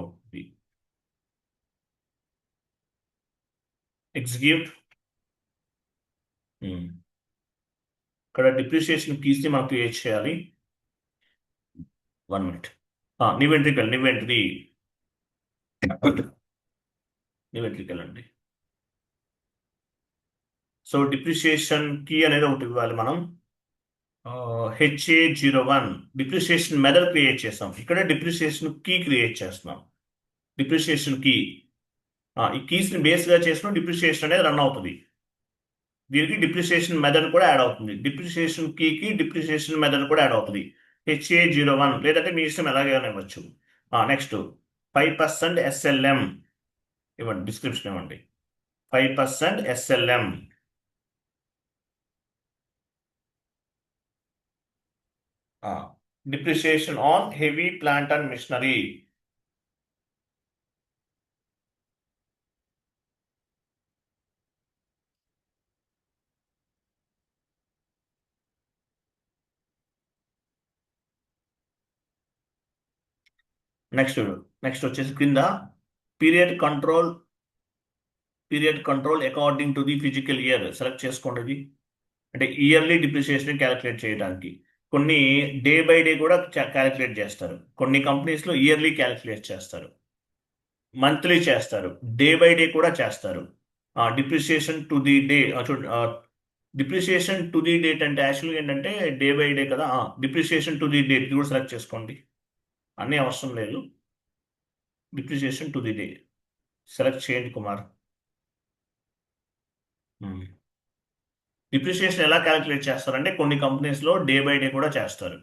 ఎగ్జిక్యూట్. ఇక్కడ డిప్రిసియేషన్ కీస్ ని మనం క్రియేట్ చేయాలి. 1 minute. న్యూ ఎంట్రీకి వెళ్ళండి. సో డిప్రిసియేషన్ కీ అనేది ఒకటి ఇవ్వాలి మనం. HA01 డిప్రిసియేషన్ మెథడ్ క్రియేట్ చేస్తాం. ఇక్కడ డిప్రిసియేషన్ కీ క్రియేట్ చేస్తున్నాం. డిప్రిసియేషన్ కీ, ఈ కీస్ని బేస్గా చేసిన డిప్రిసియేషన్ అనేది రన్ అవుతుంది. దీనికి డిప్రిసియేషన్ మెథడ్ కూడా యాడ్ అవుతుంది. డిప్రిసియేషన్ కీకి డిప్రిసియేషన్ మెథడ్ కూడా యాడ్ అవుతుంది. HA01 లేదంటే మీ ఇష్టం ఎలాగైనా ఇవ్వచ్చు. నెక్స్ట్ 5% SLM ఇవ్వండి, డిస్క్రిప్షన్ ఇవ్వండి. 5% SLM. Depreciation on heavy plant and machinery. Next వచ్చేసి కింద period control according to the physical year select చేసుకోండి. ఇది అంటే ఇయర్లీ డిప్రిసియేషన్ క్యాలిక్యులేట్ చేయడానికి. కొన్ని డే బై డే కూడా క్యాలిక్యులేట్ చేస్తారు. కొన్ని కంపెనీస్లో ఇయర్లీ క్యాలిక్యులేట్ చేస్తారు, మంత్లీ చేస్తారు, డే బై డే కూడా చేస్తారు. Depreciation to the day depreciation to the date అంటే యాక్చువల్గా ఏంటంటే డే బై డే కదా. డిప్రిసియేషన్ టు ది డేట్ ఇది కూడా సెలెక్ట్ చేసుకోండి, అన్నీ అవసరం లేదు. Depreciation to the day select చేయండి కుమార్. డిప్రిసియేషన్ ఎలా క్యాలిక్యులేట్ చేస్తారంటే కొన్ని కంపెనీస్లో డే బై డే కూడా చేస్తారు,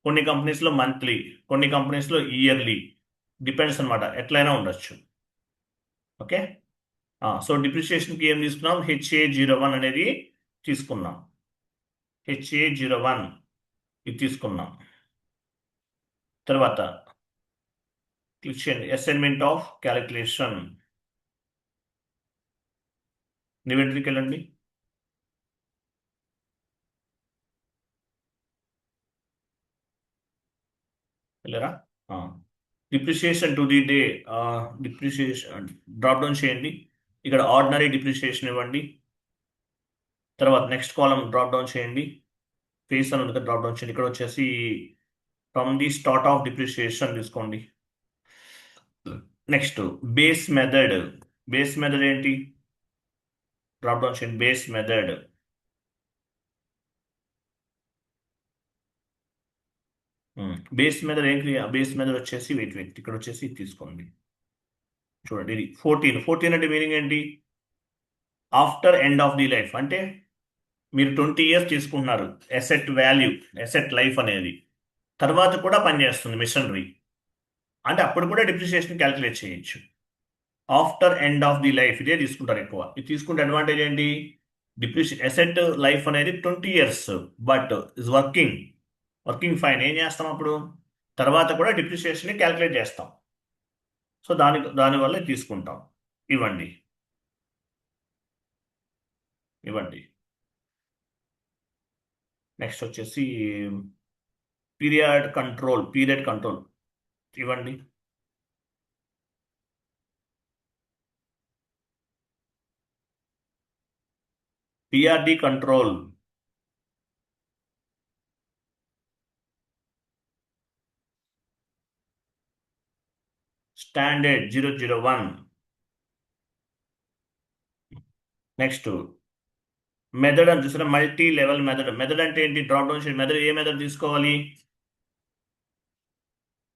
కొన్ని కంపెనీస్లో మంత్లీ, కొన్ని కంపెనీస్లో ఇయర్లీ. డిపెండ్స్ అనమాట, ఎట్లయినా ఉండొచ్చు. ఓకే. సో డిప్రిసియేషన్కి ఏం తీసుకున్నాం? HA01 అనేది తీసుకున్నాం. HA01 ఇది తీసుకున్నాం. తర్వాత క్లిక్ చేయండి, అసైన్మెంట్ ఆఫ్ క్యాలిక్యులేషన్. న్యూ ఎంట్రీకి వెళ్ళండి. వెళ్ళరా? Depreciation to the day, depreciation drop down చేయండి. ఇక్కడ ఆర్డినరీ డిప్రిసియేషన్ ఇవ్వండి. తర్వాత నెక్స్ట్ కాలం డ్రాప్ డౌన్ చేయండి, ఫేస్ అని ఉంది, డ్రాప్ డౌన్ చేయండి. ఇక్కడ వచ్చేసి from the start of depreciation తీసుకోండి. నెక్స్ట్ బేస్ మెథడ్ ఏంటి? డ్రాప్ డౌన్ చేయండి, బేస్ మెథడ్. బేస్ మెథడ్ ఏంటి? బేస్ మెథడ్ వచ్చేసి వెయిట్ ఇక్కడ వచ్చేసి ఇది తీసుకోండి. చూడండి, ఇది 14 అంటే మీనింగ్ ఏంటి? After end of the life అంటే మీరు 20 years తీసుకుంటున్నారు ఎసెట్ లైఫ్ అనేది, తర్వాత కూడా పనిచేస్తుంది మిషనరీ అంటే అప్పుడు కూడా డిప్రిసియేషన్ క్యాలిక్యులేట్ చేయొచ్చు. After end of the life ఇదే తీసుకుంటారు ఎక్కువ. ఇది తీసుకుంటే అడ్వాంటేజ్ ఏంటి? ఎసెట్ లైఫ్ అనేది 20 years, but is working fine. ఏం చేస్తాం అప్పుడు? తర్వాత కూడా డిప్రిసియేషన్ క్యాలిక్యులేట్ చేస్తాం. సో దానివల్ల తీసుకుంటాం. ఇవ్వండి. నెక్స్ట్ వచ్చేసి పీరియడ్ కంట్రోల్ ఇవ్వండి. PRD control standard 001. Next method అని చూసిన మల్టీ లెవెల్ మెథడ్ అంటే ఏంటి? Drop down sheet method. ఏ మెథడ్ తీసుకోవాలి?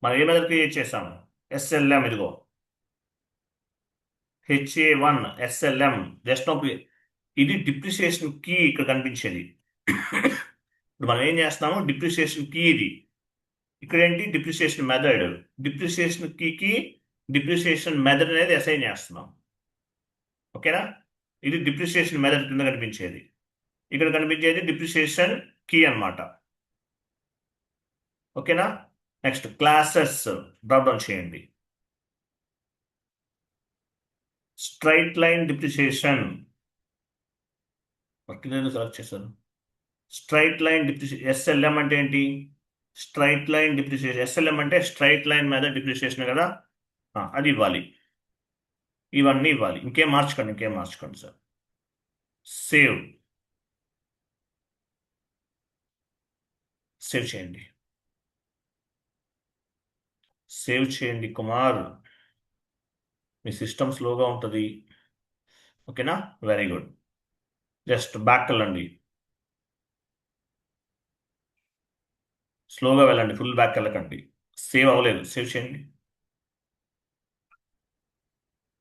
మనం ఏ మెథడ్ క్రియేట్ చేసాము? ఎస్ఎల్ఎం. ఇదిగో HA1 SLM. జస్ట్ ఇది డిప్రిసియేషన్ కీ ఇక్కడ కనిపించేది. ఇప్పుడు మనం ఏం చేస్తున్నాము? డిప్రిసియేషన్ కీ ఇది. ఇక్కడ ఏంటి? Depreciation method. డిప్రిసియేషన్ కీకి డిప్రిసియేషన్ మెథడ్ అనేది అసైన్ చేస్తున్నాం. ఓకేనా? ఇది డిప్రిసియేషన్ మెథడ్ కింద కనిపించేది. ఇక్కడ కనిపించేది డిప్రిసియేషన్ కీ అన్నమాట. ఓకేనా? నెక్స్ట్ క్లాసెస్ డ్రాప్ డౌన్ చేయండి. స్ట్రైట్ లైన్ డిప్రిసియేషన్ సెలెక్ట్ చేశాను. స్ట్రైట్ లైన్ డిప్రిసియేషన్ SLM అంటే ఏంటి? Straight line depreciation. SLM అంటే స్ట్రైట్ లైన్ మెథడ్ డిప్రిసియేషన్ కదా, అది ఇవ్వాలి. ఇవన్నీ ఇవ్వాలి. ఇంకేం మార్చుకోండి సార్. సేవ్ చేయండి కుమార్. మీ సిస్టమ్ స్లోగా ఉంటుంది. ఓకేనా? Very good. జస్ట్ బ్యాక్ వెళ్ళండి. స్లోగా వెళ్ళండి, ఫుల్ బ్యాక్ వెళ్ళకండి. సేవ్ అవ్వలేదు, సేవ్ చేయండి.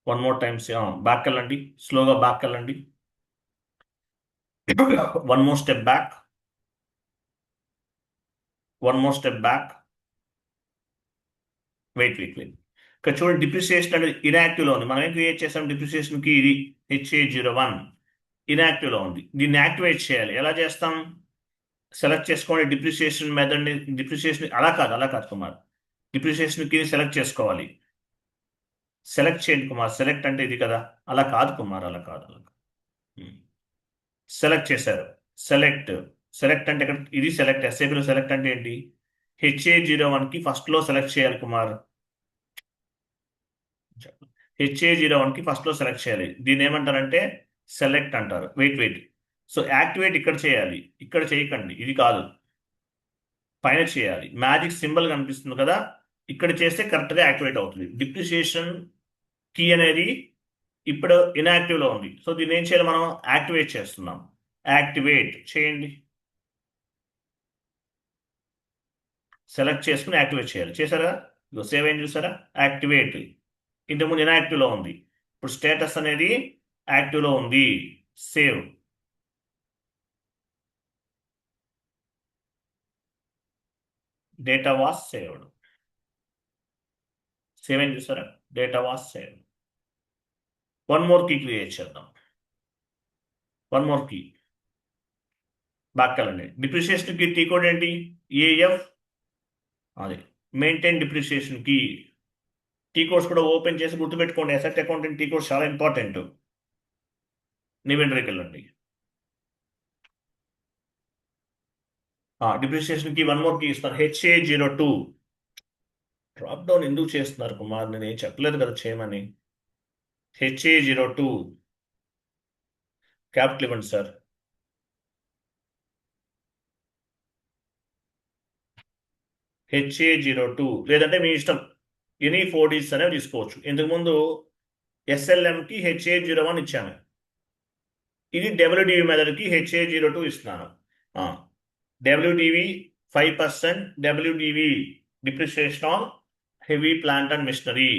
వన్ మోర్ టైమ్ బ్యాక్ వెళ్ళండి, స్లోగా బ్యాక్ వెళ్ళండి. One more step back. Wait. ఇక్కడ చూడండి, డిప్రిసియేషన్ అనేది ఇన్యాక్టివ్లో ఉంది. మనం ఏం క్రియేట్ చేసాం? డిప్రిసియేషన్కి ఇది HA01 ఇన్యాక్టివ్లో ఉంది. దీన్ని యాక్టివేట్ చేయాలి. ఎలా చేస్తాం? సెలెక్ట్ చేసుకోండి డిప్రిసియేషన్ మెథడ్ని. డిప్రిసియేషన్ అలా కాదు కుమార్. డిప్రిసియేషన్కి సెలెక్ట్ చేసుకోవాలి. సెలెక్ట్ చేయండి కుమార్. సెలెక్ట్ అంటే ఇది కదా, అలా కాదు కుమార్, అలా కాదు. సెలెక్ట్ చేశారు. సెలెక్ట్ అంటే ఇక్కడ ఇది సెలెక్ట్. SAPలో సెలెక్ట్ అంటే ఏంటి? HA01కి ఫస్ట్లో సెలెక్ట్ చేయాలి కుమార్. HA01కి ఫస్ట్లో సెలెక్ట్ చేయాలి. దీన్ని ఏమంటారంటే సెలెక్ట్ అంటారు. వెయిట్. సో యాక్టివేట్ ఇక్కడ చేయాలి, ఇక్కడ చేయకండి. ఇది కాదు, పైన చేయాలి. మ్యాజిక్ సింబల్ కనిపిస్తుంది కదా, ఇక్కడ చేస్తే కరెక్ట్గా యాక్టివేట్ అవుతుంది. డిప్రిసియేషన్ కీ అనేది ఇప్పుడు ఇన్యాక్టివ్లో ఉంది. సో దీన్ని ఏం చేయాలి? మనం యాక్టివేట్ చేస్తున్నాం. యాక్టివేట్ చేయండి. సెలెక్ట్ చేసుకుని యాక్టివేట్ చేయాలి. చేశారా? సేవ్ ఏం చూసారా? యాక్టివేట్. ఇంతకుముందు ఇన్యాక్టివ్లో ఉంది, ఇప్పుడు స్టేటస్ అనేది యాక్టివ్లో ఉంది. Save. Data was saved. Save ఏం చూసారా? Data was saved. One more key create చేద్దాం. One more key. బ్యాక్ వెళ్ళండి. డిప్రిసియేషన్ కీ కోడ్ ఏంటి? AF. అది మెయింటైన్ డిప్రిసియేషన్ కీ కోడ్స్ కూడా ఓపెన్ చేసి గుర్తుపెట్టుకోండి. అసెట్ అకౌంటింగ్ కోడ్స్ చాలా ఇంపార్టెంట్. నివెండరీకి వెళ్ళండి. Depreciation key one more key ఇస్తాను. HA02. డ్రాప్ డౌన్ ఎందుకు చేస్తున్నారు కుమార్? నేను ఏం చెప్పలేదు కదా చేయమని. HA02 క్యాపిటల్ ఇవ్వండి సార్. HA02 లేదంటే మీ ఇష్టం, ఎనీ 4 digits అనేవి తీసుకోవచ్చు. ఇంతకుముందు SLMకి HA01 ఇచ్చాను. ఇది WDV మెథడ్కి HA02 ఇస్తున్నాను. WDV 5%, WDV depreciation on heavy plant and machinery.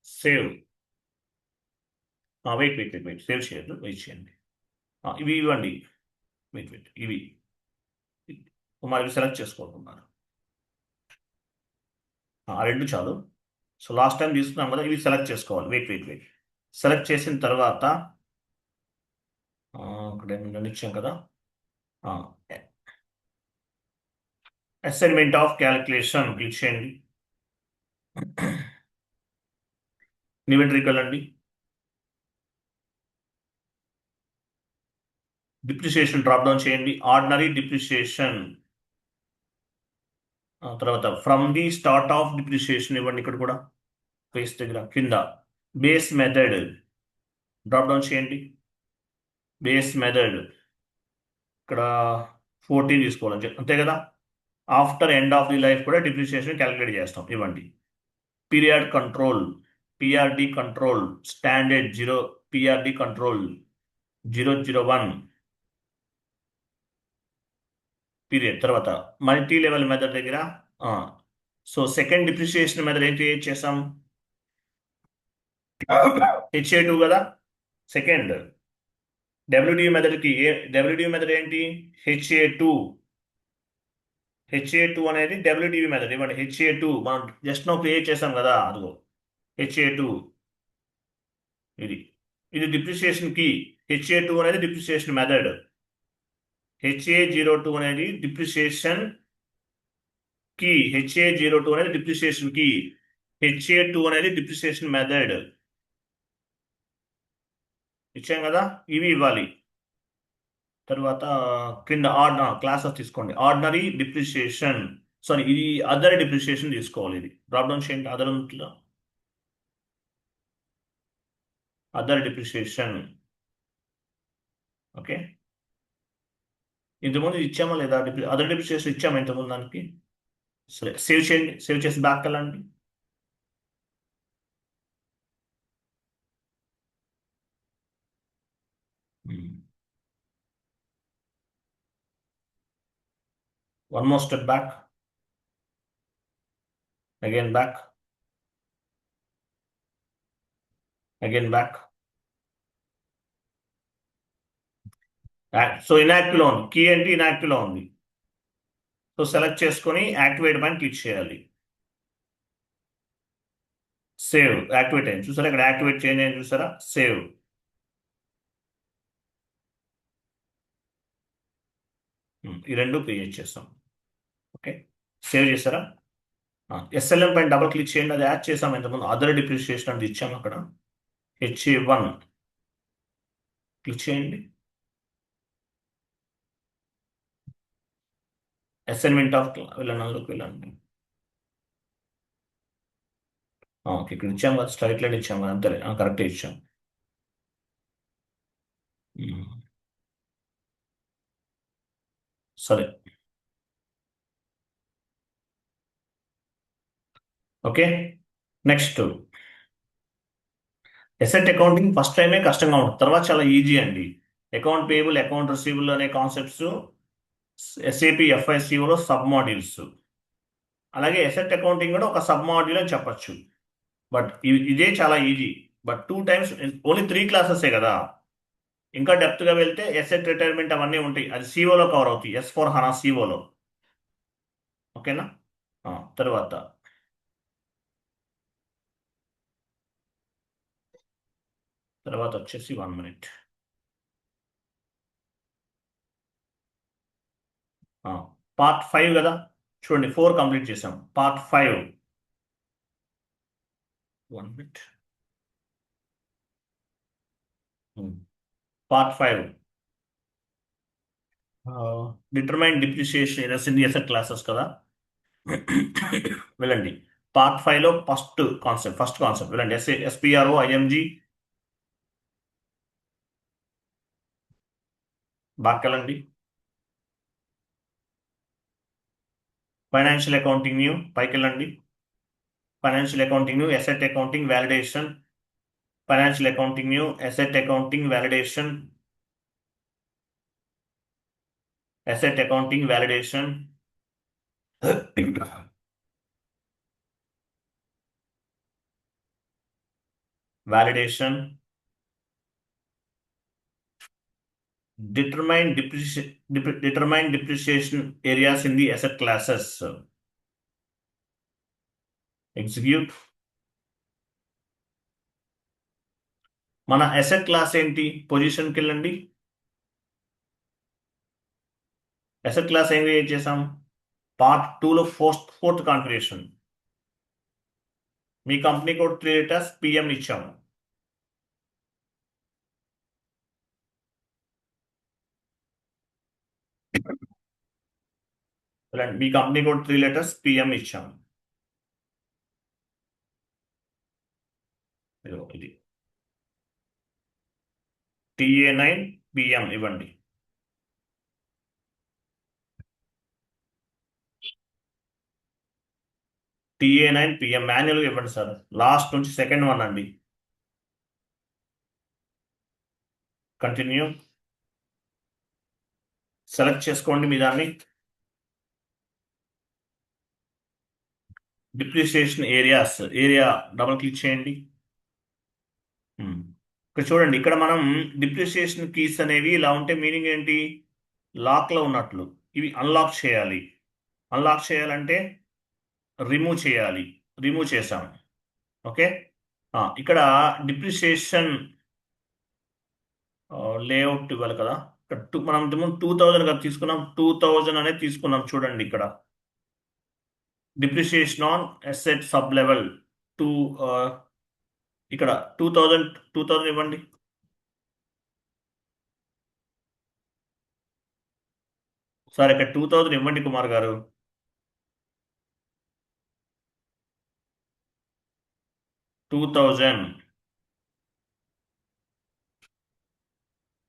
Save. Wait. Save చేయొద్దు, వెయిట్ చేయండి. ఇవి ఇవ్వండి. వెయిట్. ఇవి కుమార్ సెలెక్ట్ చేసుకోనున్నారు. రెండు చాలు. సో లాస్ట్ టైం తీసుకున్నాం కదా, ఇవి సెలెక్ట్ చేసుకోవాలి. వెయిట్. సెలెక్ట్ చేసిన తర్వాత ఇక్కడ ఏమైనా ఇచ్చాం కదా, అసైన్మెంట్ ఆఫ్ క్యాలిక్యులేషన్ క్లిక్ చేయండి. న్యూమెట్రికల్ అండి. డిప్రిసియేషన్ డ్రాప్ డౌన్ చేయండి. ఆర్డినరీ డిప్రిసియేషన్, తర్వాత from the start of depreciation ఇవ్వండి. ఇక్కడ కూడా ఫేస్ దగ్గర కింద బేస్ మెథడ్ డ్రాప్ డౌన్ చేయండి. బేస్ మెథడ్ ఇక్కడ 14 తీసుకోవాలి అంతే కదా. After end of the life కూడా డిప్రిసియేషన్ క్యాలిక్యులేట్ చేస్తాం. ఇవ్వండి. Period control, PRD control, standard 0, PRD control 001 period. తర్వాత మల్టీ లెవెల్ మెథడ్ దగ్గర సో సెకండ్ డిప్రిసియేషన్ మెథడ్ ఏంటి చేసాం, HA2 కదా. సెకండ్ డబ్ల్యూడియు మెథడ్కి డబ్ల్యూడియు మెథడ్ ఏంటి, HA2. HA2 అనేది డబ్ల్యూడియు మెథడ్. ఇవ్వండి HA2 మనం జస్ట్ నో క్రియేట్ చేసాం కదా, అదిగో HA2. ఇది డిప్రిసియేషన్ కి. HA2 అనేది డిప్రిసియేషన్ మెథడ్. HA02 అనేది డిప్రిసియేషన్ కి. HA02 అనేది డిప్రిసియేషన్ కి. HA2 అనేది డిప్రిసియేషన్ మెథడ్. ఇచ్చాం కదా, ఇవి ఇవ్వాలి. తర్వాత క్రింద క్లాసెస్ తీసుకోండి. ఆర్డినరీ డిప్రిసియేషన్, సారీ ఇది అదర్ డిప్రిసియేషన్ తీసుకోవాలి. ఇది డ్రాప్ డౌన్ చేయండి. అదర్ ఉంటుందా, అదర్ డిప్రిసియేషన్. ఓకే, ఇంతకుముందు ఇచ్చామా లేదా, అదర్ డిప్రిసియేషన్ ఇచ్చామా ఇంతకుముందు దానికి. సరే సేవ్ చేయండి. సేవ్ చేసి బ్యాక్ వెళ్ళండి. One more step back. Again back. Again back. So ఇన్యాక్టివ్లో ఉంది. కీ ఏంటి ఇన్యాక్టివ్లో ఉంది. సో సెలెక్ట్ చేసుకొని యాక్టివేట్ పైన క్లిక్ చేయాలి. సేవ్ యాక్టివేట్ అయింది చూసారా, ఇక్కడ యాక్టివేట్ చేంజ్ అయింది చూసారా. సేవ్. ఈ రెండు క్రియేట్ చేస్తాం. ఓకే, సేవ్ చేస్తారా. SLM పైన డబుల్ క్లిక్ చేయండి. అది యాడ్ చేసాం ఇంతకుముందు. అదర్ డిప్రిసియేషన్ అది ఇచ్చాము అక్కడ. HA1 క్లిక్ చేయండి. అసైన్మెంట్ ఆఫ్ వెళ్ళండి, అందులోకి వెళ్ళండి. ఓకే, ఇక్కడ ఇచ్చాం కదా, స్ట్రైట్ లైన్ ఇచ్చాం కదా, అంతే కరెక్టే ఇచ్చాం. సరే okay. Next asset accounting first టైమే కష్టంగా ఉంటుంది, తర్వాత చాలా ఈజీ అండి. అకౌంట్ పేయబుల్, అకౌంట్ రిసీవబుల్ అనే కాన్సెప్ట్స్ SAP FICOలో సబ్ మాడ్యూల్స్. అలాగే ఎసెట్ అకౌంటింగ్ కూడా ఒక సబ్ మాడ్యూల్ అని చెప్పచ్చు. బట్ ఇదే చాలా ఈజీ. బట్ 2 times ఓన్లీ 3 క్లాసెసే కదా. ఇంకా డెప్త్గా వెళ్తే ఎసెట్ రిటైర్మెంట్ అవన్నీ ఉంటాయి. అది సిఓలో కవర్ అవుతాయి, S/4HANA సిఓలో. ఓకేనా. తర్వాత వచ్చేసి 1 minute. పార్ట్ 5 కదా, చూడండి 4 కంప్లీట్ చేసాం. Part 5 1 minute. Part 5 determine depreciation errors in the asset classes కదా. వెళ్ళండి. పార్ట్ 5లో ఫస్ట్ కాన్సెప్ట్ వెళ్ళండి. SPRO IMG బాక్కెళ్ళండి. ఫైనాన్షియల్ అకౌంటింగ్ న్యూ పైకి వెళ్ళండి. Financial accounting new, asset accounting validation. Financial accounting new, asset accounting validation. Asset accounting validation. validation. Determine depreciation areas in the asset classes. Execute. మన asset class ఏంటి, పొజిషన్కి వెళ్ళండి. Asset class ఏం create చేసాం, part 2లో fourth configuration. మీ company code 3 letters PM ఇచ్చాము. మీ company code 3 letters PM ఇచ్చాము. ఇది TA9 పిఎం ఇవ్వండి. TA9 పిఎం మాన్యువల్గా ఇవ్వండి సార్. లాస్ట్ నుంచి సెకండ్ వన్ అండి. కంటిన్యూ. సెలెక్ట్ చేసుకోండి మీ దాన్ని. డిప్రిసియేషన్ ఏరియా డబుల్ క్లిక్ చేయండి. ఇక్కడ చూడండి, ఇక్కడ మనం డిప్రిసియేషన్ కీస్ అనేవి ఇలా ఉంటే మీనింగ్ ఏంటి? లాక్లో ఉన్నట్లు. ఇవి అన్లాక్ చేయాలి. అన్లాక్ చేయాలంటే రిమూవ్ చేయాలి. రిమూవ్ చేసాం. ఓకే. ఇక్కడ డిప్రిసియేషన్ లేఅవుట్ ఇవ్వాలి కదా. ఇక్కడ మనం 2000 కదా తీసుకున్నాం. 2000 అనేది తీసుకున్నాం. చూడండి ఇక్కడ depreciation on asset sub level 2 ఇక్కడ 2000 ఇవ్వండి. సార్ ఇక్కడ 2000 ఇవ్వండి కుమార్ గారు. 2000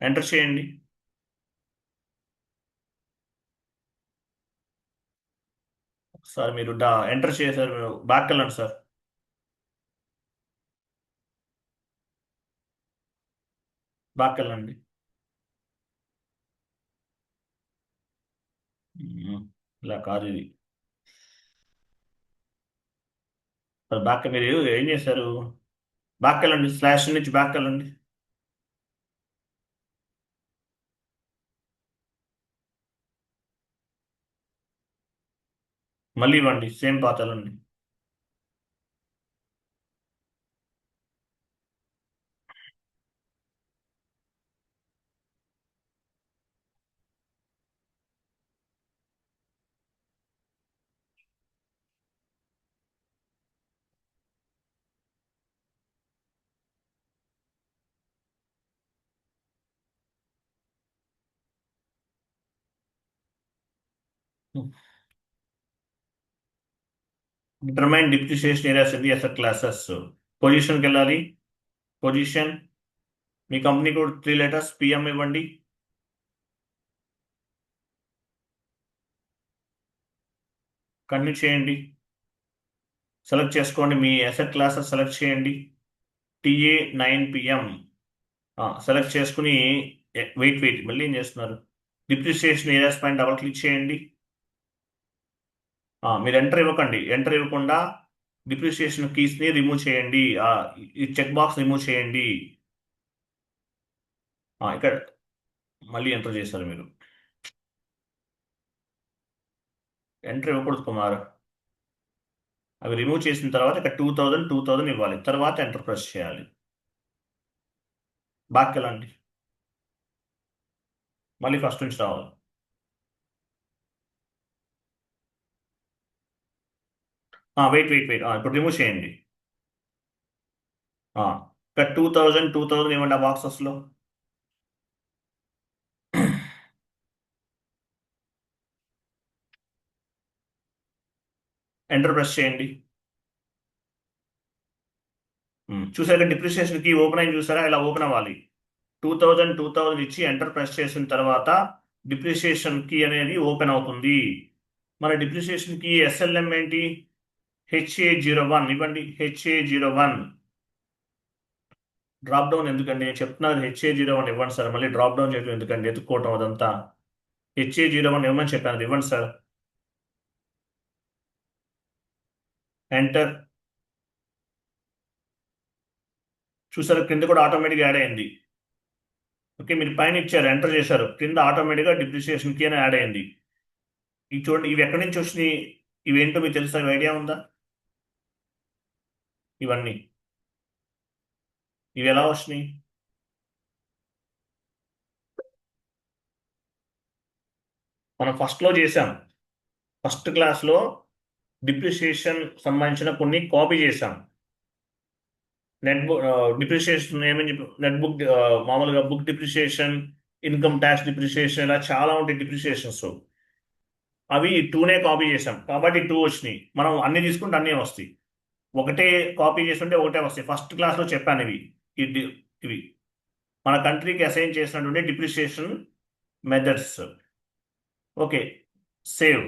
ఎంటర్ చేయండి. సార్ మీరు ఎంటర్ చేశారు. మీరు బ్యాక్ వెళ్ళండి సార్. బ్యాక్ వెళ్ళండి. ఇలా కాదు ఇది. సార్ బ్యాక్ మీరు ఏం చేశారు? బ్యాక్ వెళ్ళండి. స్లాష్ నుంచి బ్యాక్ వెళ్ళండి. మళ్ళీ ఇవ్వండి. సేమ్ పాత్ వెళ్ళండి. Determine depreciation areas in the asset classes. పొజిషన్కి వెళ్ళాలి. పొజిషన్ మీ కంపెనీ కోడ్ 3 లెటర్స్ పిఎం ఇవ్వండి. కంటిన్యూ చేయండి. సెలెక్ట్ చేసుకోండి. మీ అసెట్ క్లాసెస్ సెలెక్ట్ చేయండి. TA9 పిఎం సెలెక్ట్ చేసుకుని వెయిట్ మళ్ళీ ఏం చేస్తున్నారు? డిప్రిసియేషన్ ఏరియాస్ పైన డబుల్ క్లిక్ చేయండి. మీరు ఎంటర్ ఇవ్వకండి. ఎంటర్ ఇవ్వకుండా డిప్రిసియేషన్ కీస్ని రిమూవ్ చేయండి. ఈ చెక్ బాక్స్ రిమూవ్ చేయండి. ఇక్కడ మళ్ళీ ఎంటర్ చేశారు మీరు. ఎంటర్ ఇవ్వకూడదు కుమార్. అవి రిమూవ్ చేసిన తర్వాత ఇక్కడ 2000 ఇవ్వాలి. తర్వాత ఎంటర్ ప్రెస్ చేయాలి. బ్యాక్ వెళ్ళండి. మళ్ళీ ఫస్ట్ నుంచి రావాలి. వెయిట్ ఇప్పుడు రిమూవ్ చేయండి. ఇక్కడ 2000 ఇవ్వండి ఆ బాక్సెస్లో. ఎంటర్ ప్రెస్ చేయండి. చూసారా డిప్రిసియేషన్ కీ ఓపెన్ అయింది? చూసారా? ఇలా ఓపెన్ అవ్వాలి. 2000 ఇచ్చి ఎంటర్ ప్రెస్ చేసిన తర్వాత డిప్రిసియేషన్ కీ అనేది ఓపెన్ అవుతుంది. మన డిప్రిసియేషన్ కీ SLM ఏంటి? HA01 ఇవ్వండి. HA01 డ్రాప్ డౌన్ ఎందుకండి? నేను చెప్తున్నారు HA01 ఇవ్వండి సార్. మళ్ళీ డ్రాప్ డౌన్ చేయడం ఎందుకండి? ఎత్తుక్కోవటం అదంతా. HA01 ఇవ్వమని చెప్పాను. ఇవ్వండి సార్. ఎంటర్. చూసారు కింద కూడా ఆటోమేటిక్గా యాడ్ అయింది. ఓకే, మీరు పైన ఇచ్చారు, ఎంటర్ చేశారు, కింద ఆటోమేటిక్గా డిప్రిసియేషన్ కీ అని యాడ్ అయింది. ఇవి చూడండి, ఇవి ఎక్కడి నుంచి వచ్చినాయి? ఇవేంటో మీకు తెలుసా? ఐడియా ఉందా? ఇవన్నీ ఇవి ఎలా వచ్చినాయి? మనం ఫస్ట్లో చేసాం. ఫస్ట్ క్లాస్లో డిప్రిసియేషన్ సంబంధించిన కొన్ని కాపీ చేసాం. నెట్ బుక్ డిప్రిషియేషన్ ఏమని చెప్పి నెట్ బుక్ మామూలుగా book depreciation, income tax depreciation, ఇలా చాలా ఉంటాయి డిప్రిషియేషన్స్. అవి టూనే కాపీ చేసాం కాబట్టి టూ వచ్చినాయి. మనం అన్ని తీసుకుంటే అన్నీ వస్తాయి. ఒకటే కాపీ చేస్తుంటే ఒకటే వస్తాయి. ఫస్ట్ క్లాస్లో చెప్పాను ఇవి మన కంట్రీకి అసైన్ చేసినటువంటి డిప్రిషియేషన్ మెథడ్స్. Okay, save.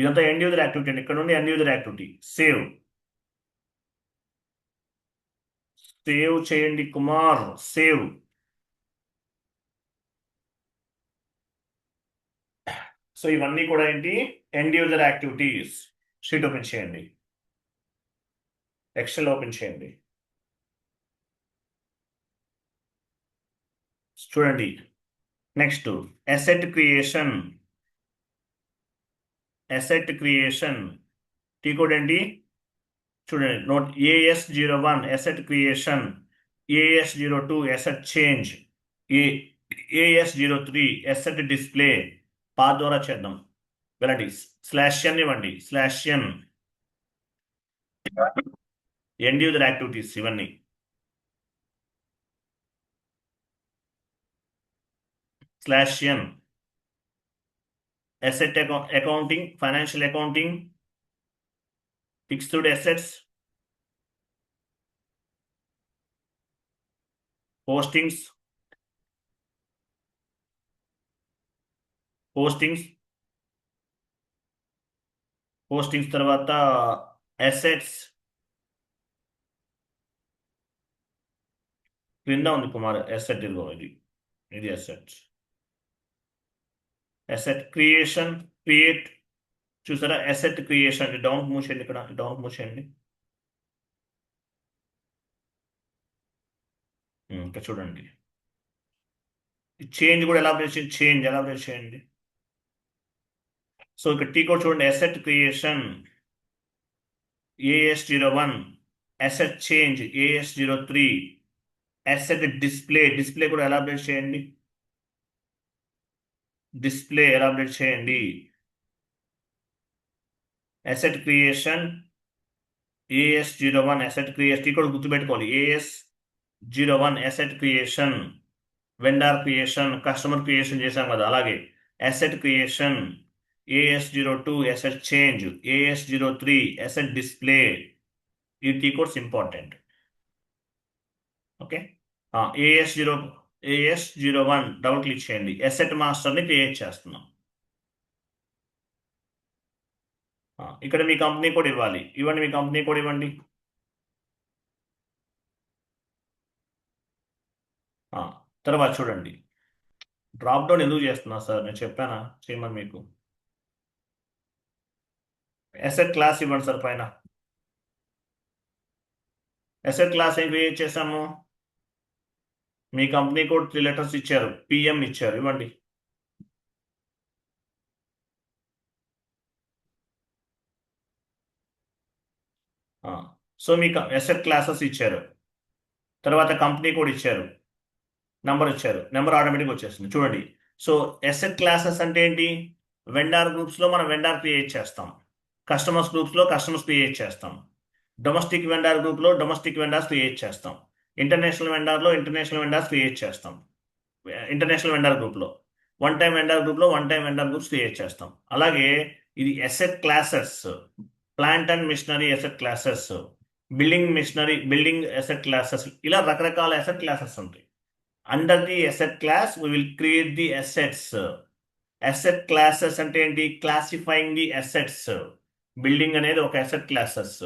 ఇదంతా ఎండ్ యూజర్ యాక్టివిటీ అండి. ఇక్కడ నుండి end user activity save. Save చేయండి కుమార్, సేవ్. సో ఇవన్నీ కూడా ఏంటి, end user activities. Sheet open చేయండి, ఎక్సెల్ ఓపెన్ చేయండి. చూడండి, next asset creation. Asset creation T code ఏంటి చూడండి. Note AS01 asset creation, AS02 asset change, AS03 asset display. Path ద్వారా చేద్దాం. వెళ్ళండి, /n ఇవ్వండి, /n ఎండ్ యూజర్ యాక్టివిటీస్ ఇవన్నీ. /n asset accounting, financial accounting, fixed assets, postings, తర్వాత assets క్రింద ఉంది కుమార్. అసెట్ ఇదిగో, ఇది అసెట్స్. Asset creation, create. చూసారా, అసెట్ క్రియేషన్. డౌన్ మూవ్ చేయండి, ఇక్కడ డౌన్ మూవ్ చేయండి. ఇంకా చూడండి, చేంజ్ కూడా ఎలాబరేట్ చేయండి. సో ఇక్కడ టీ కోడ్ చూడండి, asset creation AS01, asset change AS03, asset display కూడా ఎలాబరేట్ చేయండి. Asset creation AS01 asset creation. T code గుర్తుపెట్టుకోవాలి, AS01 asset creation. Vendor creation, customer creation చేశాం కదా, అలాగే asset creation AS02 asset change, AS03 asset display. ఈ T codes important. Okay, AS01 double click చేయండి. Asset మాస్టర్ని create చేస్తున్నాం. ఇక్కడ మీ company code ఇవ్వండి. మీ కంపెనీ కోడ్ ఇవ్వండి. తర్వాత చూడండి, డ్రాప్ డౌన్ ఎందుకు చేస్తున్నా సార్, నేను చెప్పానా చేయమని మీకు. అసెట్ క్లాస్ ఇవ్వండి సార్. పైన అసెట్ క్లాస్ ఏం క్రియేట్ చేశాము, మీ కంపెనీ కోడ్ 3 లెటర్స్ ఇచ్చారు, PM ఇచ్చారు, ఇవ్వండి. సో మీకు అసెట్ క్లాసెస్ ఇచ్చారు, తర్వాత కంపెనీ కోడ్ ఇచ్చారు, నెంబర్ ఇచ్చారు. నెంబర్ ఆటోమేటిక్గా వచ్చేస్తుంది. చూడండి, సో అసెట్ క్లాసెస్ అంటే ఏంటి, వెండార్ గ్రూప్స్లో మనం వెండార్ క్రియేట్ చేస్తాం, కస్టమర్స్ గ్రూప్స్లో కస్టమర్స్ క్రియేట్ చేస్తాం, డొమెస్టిక్ వెండార్ గ్రూప్లో డొమెస్టిక్ వెండార్స్ క్రియేట్ చేస్తాం, ఇంటర్నేషనల్ వెండార్లో ఇంటర్నేషనల్ వెండార్స్ క్రియేట్ చేస్తాం, ఇంటర్నేషనల్ వెండార్ గ్రూప్లో వన్ టైం వెండార్ గ్రూప్లో one time vendor groups create చేస్తాం. అలాగే ఇది asset classes, plant and machinery asset classes, building asset classes, ఇలా రకరకాల అసెట్ క్లాసెస్ ఉంటాయి. Under the asset class we will create the assets. Asset classes అంటే ఏంటి, classifying the assets. Building అనేది ఒక అసెట్ క్లాసెస్,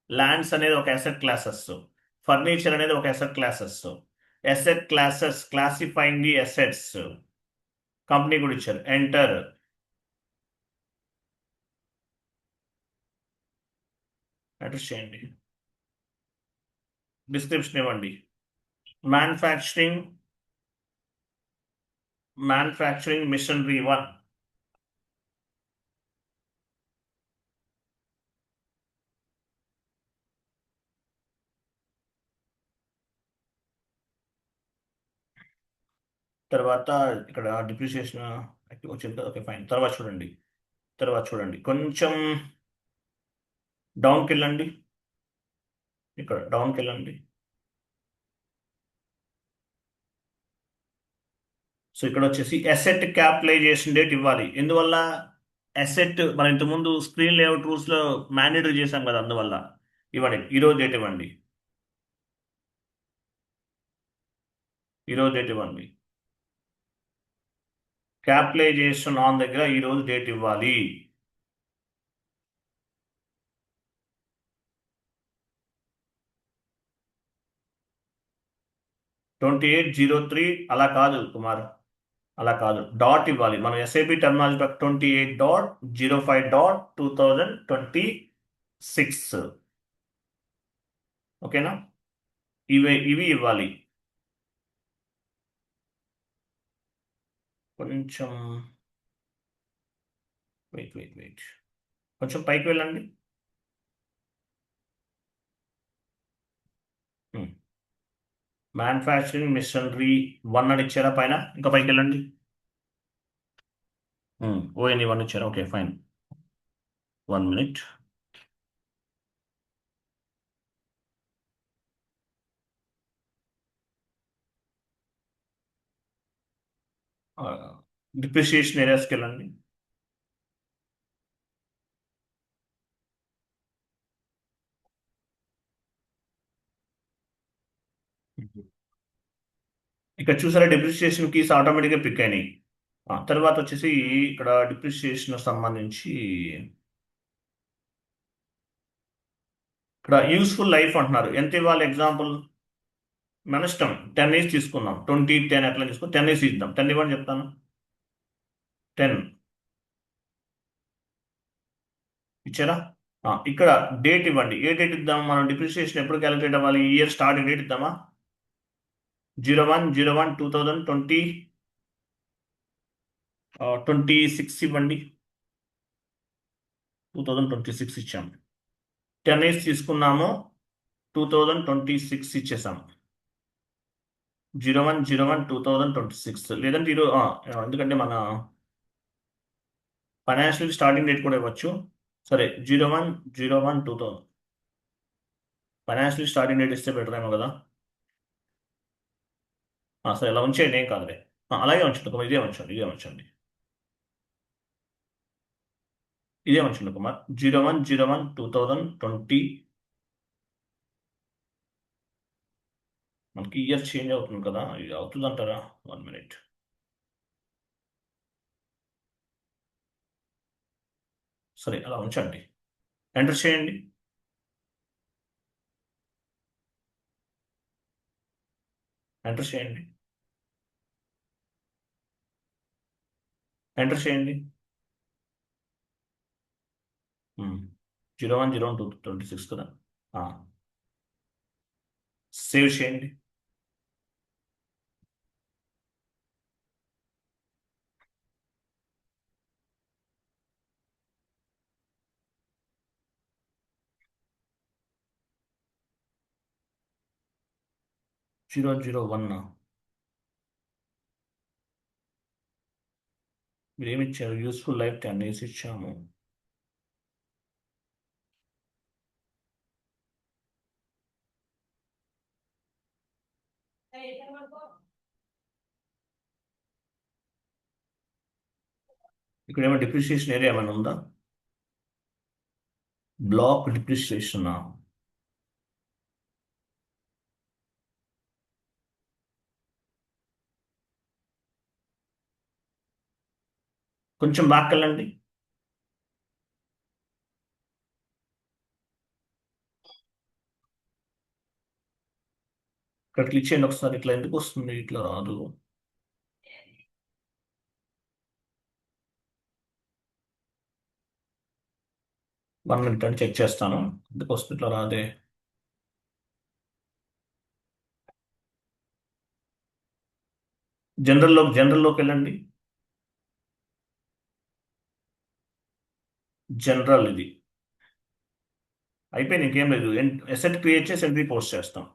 ల్యాండ్స్ అనేది ఒక అసెట్ క్లాసెస్, ఫర్నిచర్ అనేది ఒక asset classes. Asset classes classifying the assets. Company కూడా ఇచ్చారు, ఎంటర్. అడ్రస్ చేయండి, డిస్క్రిప్షన్ ఇవ్వండి. Manufacturing machinery 1. తర్వాత ఇక్కడ డిప్రిషియేషన్ వచ్చింది కదా, ఓకే ఫైన్. తర్వాత చూడండి కొంచెం డౌన్కి వెళ్ళండి, ఇక్కడ డౌన్కి వెళ్ళండి. సో ఇక్కడ వచ్చేసి అసెట్ క్యాపిటలైజేషన్ డేట్ ఇవ్వాలి. ఎందువల్ల? అసెట్ మనం ఇంతకుముందు స్క్రీన్ లేఅవుట్ రూల్స్లో మ్యాండేటరీ చేశాం కదా, అందువల్ల ఇవ్వండి. ఈరోజు డేట్ ఇవ్వండి, ఈరోజు డేట్ ఇవ్వండి. క్యాపిటలైజేషన్ ఆన్ దగ్గర ఈరోజు డేట్ ఇవ్వాలి. (2803) అలా కాదు కుమార్, అలా కాదు, డాట్ ఇవ్వాలి. మనం ఎస్ఐపి టెర్మినాలజీ 28.05.2026. ఓకేనా? ఇవి ఇవ్వాలి. కొంచెం వెయిట్, కొంచెం పైకి వెళ్ళండి. మ్యానుఫ్యాక్చరింగ్ మిషనరీ 1 అని ఇచ్చారా పైన? ఇంకా పైకి వెళ్ళండి. ఓఎన్ఈ 1 ఇచ్చారా? Okay fine, 1 minute. డిప్రిసియేషన్ ఏరియాస్కి వెళ్ళండి. ఇక్కడ చూసారా, డిప్రిసియేషన్ కీస్ ఆటోమేటిక్గా పిక్ అయినాయి. తర్వాత వచ్చేసి ఇక్కడ డిప్రిసియేషన్ సంబంధించి ఇక్కడ యూస్ఫుల్ లైఫ్ అంటున్నారు. ఎంత ఇవ్వాలి? ఎగ్జాంపుల్ మన ఇష్టం, 10 years తీసుకుందాం. 20, 10 అట్లా తీసుకుని 10 years ఇద్దాం. 10 ఇవ్వండి చెప్తాను. 10 ఇచ్చారా? ఇక్కడ డేట్ ఇవ్వండి. ఏ డేట్ ఇద్దాం? మనం డిప్రిసియేషన్ ఎప్పుడు క్యాలిక్యులేట్ అవ్వాలి? Year starting date ఇద్దామా? 01/01/2020 26 ఇవ్వండి. 2026 ఇచ్చాము. 10 years తీసుకున్నాము, 2026 ఇచ్చేసాం. 01/01/2026. లేదంటే ఎందుకంటే మన ఫైనాన్షియల్ స్టార్టింగ్ డేట్ కూడా ఇవ్వచ్చు. సరే, 01/01/2000 ఫైనాన్షియల్ స్టార్టింగ్ డేట్ ఇస్తే బెటర్ ఏమో కదా. సరే, ఇలా ఉంచేయండి, ఏం కాదులే. అలాగే ఉంచండి కుమార్, ఇదే ఉంచండి. ఇదే ఉంచండి కుమార్. 01/01/2020. మనకి ఇయర్ చేంజ్ అవుతుంది కదా, ఇది అవుతుంది అంటారా? 1 minute. సరే, అలా ఉంచండి. ఎంటర్ చేయండి. ఎంటర్ చేయండి. 01/01/2026 కదా. సేవ్ చేయండి. జీరో 01 మీరు ఏమి ఇచ్చారు? యూస్ఫుల్ లైఫ్ 10 years ఇచ్చాము. ఇక్కడ ఏమైనా డిప్రిసియేషన్ ఏరియా ఏమైనా ఉందా? Black depreciation. కొంచెం బ్యాక్ వెళ్ళండి. ఇక్కడ క్లిక్ చేయండి ఒకసారి. ఇట్లా ఎందుకు వస్తుంది? ఇట్లా రాదు. వన్ మినిట్ అని చెక్ చేస్తాను. ఎందుకు వస్తుంది? ఇట్లా రాదే. జనరల్లోకి వెళ్ళండి. జనరల్ ఇది అయిపోయింది, ఇంకేం లేదు. అసెట్ క్రియేట్ చేసి ఎంట్రీ పోస్ట్ చేస్తాం.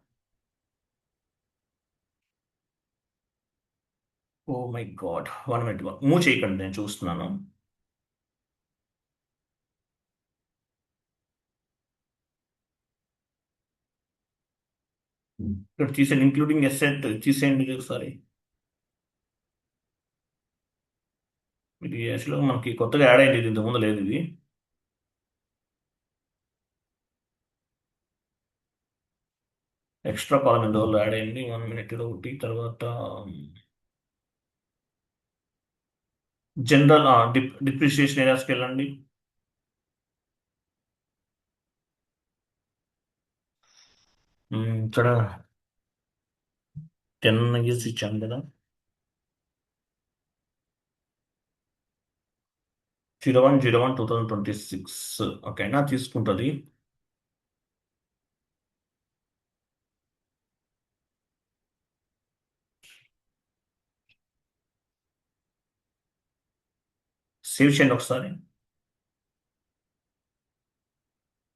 Oh my god, 1 minute. Move చేయకండి, నేను చూస్తున్నాను. ఇక్కడ తీసేయండి, ఇంక్లూడింగ్ ఎసెట్ తీసేయండి ఒకసారి. ఇది యాక్చువల్గా మనకి కొత్తగా యాడ్ అయింది, ఇది ఇంతకుముందు లేదు ఇది. ఎక్స్ట్రా కాలం ఎందువల్ల యాడ్ అయింది, 1 minute ఒకటి. తర్వాత జనరల్ డిప్రిషియేషన్ ఏరియాస్కి వెళ్ళండి. ఇక్కడ 10 years ఇచ్చాను కదా. 01/01/2026 ఓకేనా, తీసుకుంటుంది. సేవ్ చేయండి ఒకసారి,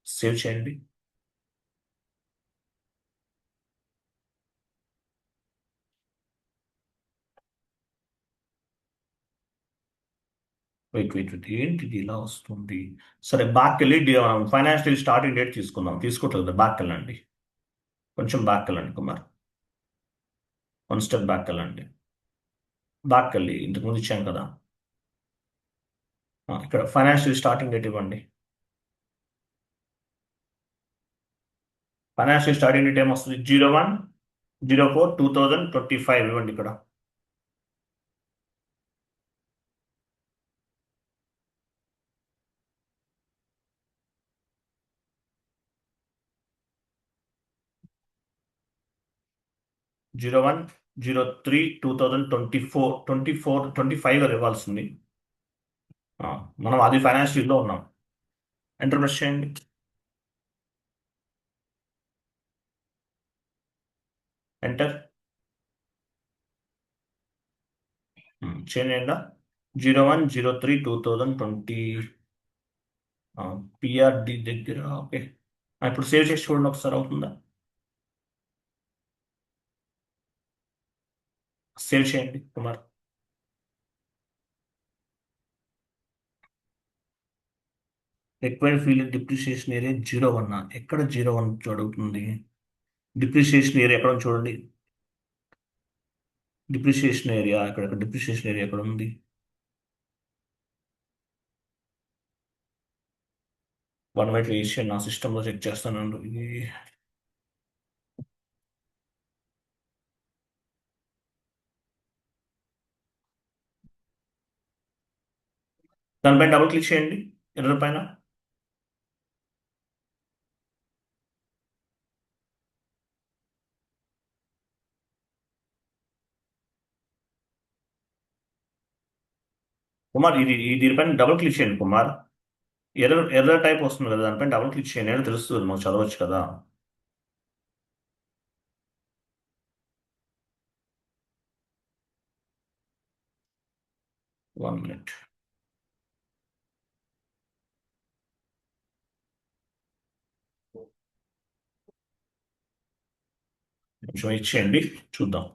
సేవ్ చేయండి. వెయిట్ ఏంటిది ఇలా వస్తుంది? సరే, బ్యాక్ వెళ్ళి ఫైనాన్షియల్ స్టార్టింగ్ డేట్ తీసుకుందాం. తీసుకుంటుంది, బ్యాక్ వెళ్ళండి, కొంచెం బ్యాక్ వెళ్ళండి కుమార్, 1 step బ్యాక్ వెళ్ళండి. బ్యాక్ వెళ్ళి ఇంతకుముందు ఇచ్చాం కదా, ఇక్కడ ఫైనాన్షియల్ స్టార్టింగ్ డేట్ ఇవ్వండి. ఫైనాన్షియల్ స్టార్టింగ్ డేట్ ఏమొస్తుంది? 01/04/2025 ఇవ్వండి ఇక్కడ. జీరో 01/03/2024 25 అది ఇవ్వాల్సింది. మనం అది ఫైనాన్షియల్లో ఉన్నాం. ఎంటర్ ప్రెస్ చేయండి. ఎంటర్ చేయండి. 01/03/2020 పిఆర్డి దగ్గర. ఓకే, ఇప్పుడు సేవ్ చేసి చూడండి ఒకసారి, అవుతుందా? సేవ్ చేయండి Kumar. Required field depreciation area 01. ఎక్కడ 01 అడుగుతుంది? డిప్రిషియేషన్ ఏరియా ఎక్కడ ఉంది చూడండి. డిప్రిషియేషన్ ఏరియా ఎక్కడ డిప్రిషియేషన్ ఏరియా ఎక్కడ ఉంది? 1 minute వేసి నా సిస్టంలో చెక్ చేస్తానండి. ఇది దానిపైన డబుల్ క్లిక్ చేయండి, ఎర్రర్ పైన. కుమార్, దీనిపైన డబుల్ క్లిక్ చేయండి కుమార్. ఎర్రర్ టైప్ వస్తుంది కదా, దానిపైన డబుల్ క్లిక్ చేయండి, అని తెలుస్తుంది, మాకు చదవచ్చు కదా. వన్ మినిట్ కొంచెం ఇచ్చేయండి, చూద్దాం.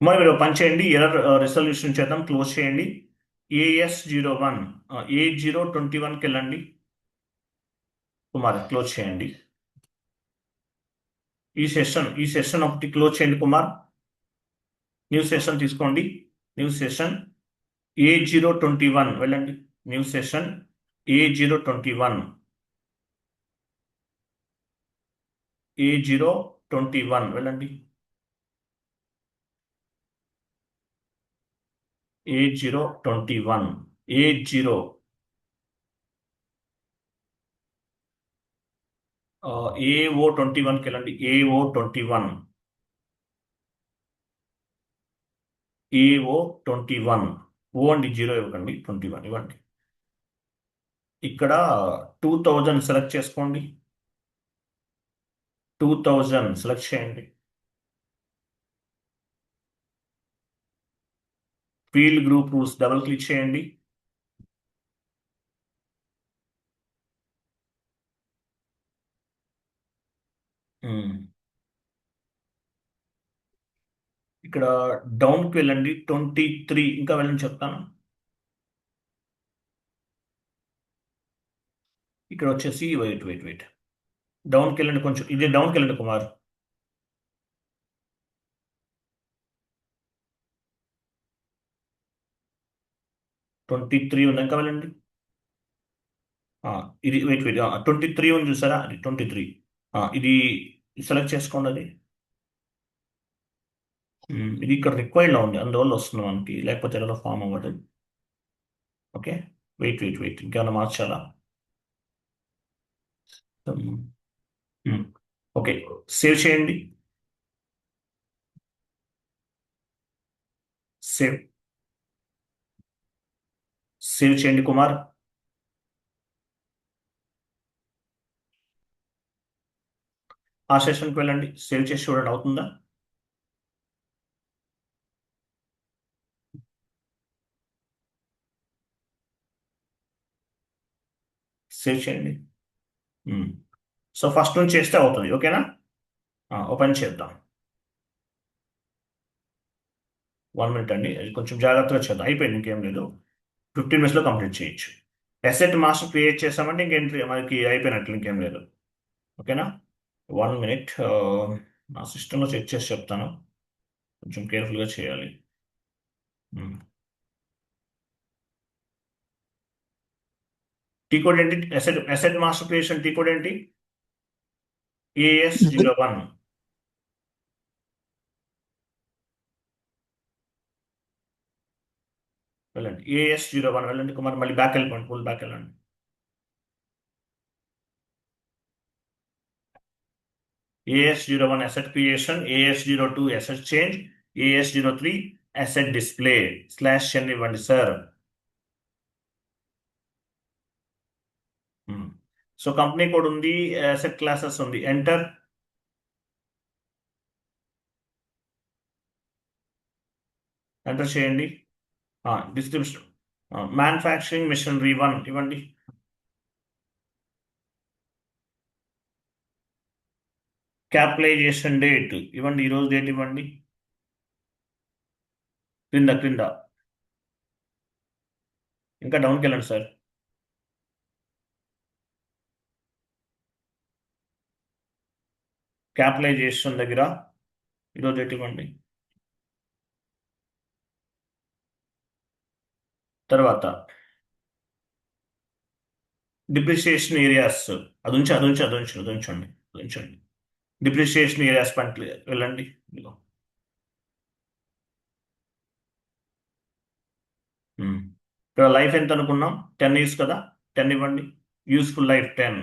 కుమార్, మీరు పని చేయండి, ఎర్రర్ రిజల్యూషన్ చేద్దాం, క్లోజ్ చేయండి. AS01 A021కి వెళ్ళండి కుమార్, క్లోజ్ చేయండి. ఈ సెషన్ ఒకటి క్లోజ్ చేయండి కుమార్. న్యూ సెషన్ తీసుకోండి. న్యూ సెషన్ A021 వెళ్ళండి. న్యూ సెషన్ A021 A021 వెళ్ళండి. A021 A0 AO21కి వెళ్ళండి. AO21 AO21 ఓ అండి, 0 ఇవ్వకండి, 21 ఇవ్వండి. ఇక్కడ 2000 సెలెక్ట్ చేసుకోండి. 2000 సెలెక్ట్ చేయండి. Field group rules double click చేయండి. ఇక్కడ డౌన్కి వెళ్ళండి. 23 ఇంకా వెళ్ళండి చెప్తాను. ఇక్కడ వచ్చేసి వెయిట్ డౌన్కి వెళ్ళండి, కొంచెం ఇదే డౌన్కి వెళ్ళండి కుమార్. 23 ఉంది, ఇంకా వెళ్ళండి. ఇది వెయిట్ 23 ఉంది చూసారా, అది 23. ఇది సెలెక్ట్ చేసుకోండి. అది ఇది ఇక్కడ రిక్వైర్డ్లో ఉంది, అందువల్ల వస్తుంది మనకి, లేకపోతే ఎలా ఫామ్ అవ్వదు. ఓకే, వెయిట్ ఇంకేమైనా మార్చాలా? ఓకే, సేవ్ చేయండి. సేవ్ చేయండి కుమార్. ఆ సెషన్కి వెళ్ళండి, సేవ్ చేసి చూడండి అవుతుందా. సేవ్ చేయండి. సో ఫస్ట్ నుంచి చేస్తే అవుతుంది. ఓకేనా, ఓపెన్ చేద్దాం. 1 మినిట్ అండి, అది కొంచెం జాగ్రత్తగా చేద్దాం. అయిపోయింది, ఇంకేం లేదు. 15 మినిట్స్లో కంప్లీట్ చేయొచ్చు. అసెట్ మాస్టర్ క్రియేట్ చేసామంటే ఇంకేంటి, మనకి అయిపోయినట్లు, ఇంకేం లేదు. ఓకేనా, 1 మినిట్. నా సిస్టంలో చెక్ చేసి చెప్తాను, కొంచెం కేర్ఫుల్గా చేయాలి. టీ కోడ్ ఏంటి? Asset master creation T code ఏంటి? AS01. వెళ్ళండి, AS01 వెళ్ళండి కుమార్. మళ్ళీ బ్యాక్ వెళ్ళిపోండి, ఫుల్ బ్యాక్ వెళ్ళండి. AS01 asset creation, AS02 asset change, AS03 asset display /n ఇవ్వండి సార్. సో కంపెనీ కోడ్ ఉంది, అసెట్ క్లాసెస్ ఉంది, ఎంటర్. చేయండి. డిస్క్రిప్షన్ మ్యానుఫ్యాక్చరింగ్ మిషనరీ 1 ఇవ్వండి. క్యాపిటలైజేషన్ డేట్ ఇవ్వండి, ఈరోజు డేట్ ఇవ్వండి. క్రింద ఇంకా డౌన్కి వెళ్ళండి సార్. క్యాపిటలైజేషన్ దగ్గర ఈరోజు డేట్ ఇవ్వండి. తర్వాత డిప్రిసియేషన్ ఏరియాస్ అది ఉంచండి. డిప్రిసియేషన్ ఏరియాస్ పంట వెళ్ళండి. ఇక్కడ లైఫ్ ఎంత అనుకున్నాం? 10 ఇయర్స్ కదా, 10 ఇవ్వండి. Useful life 10.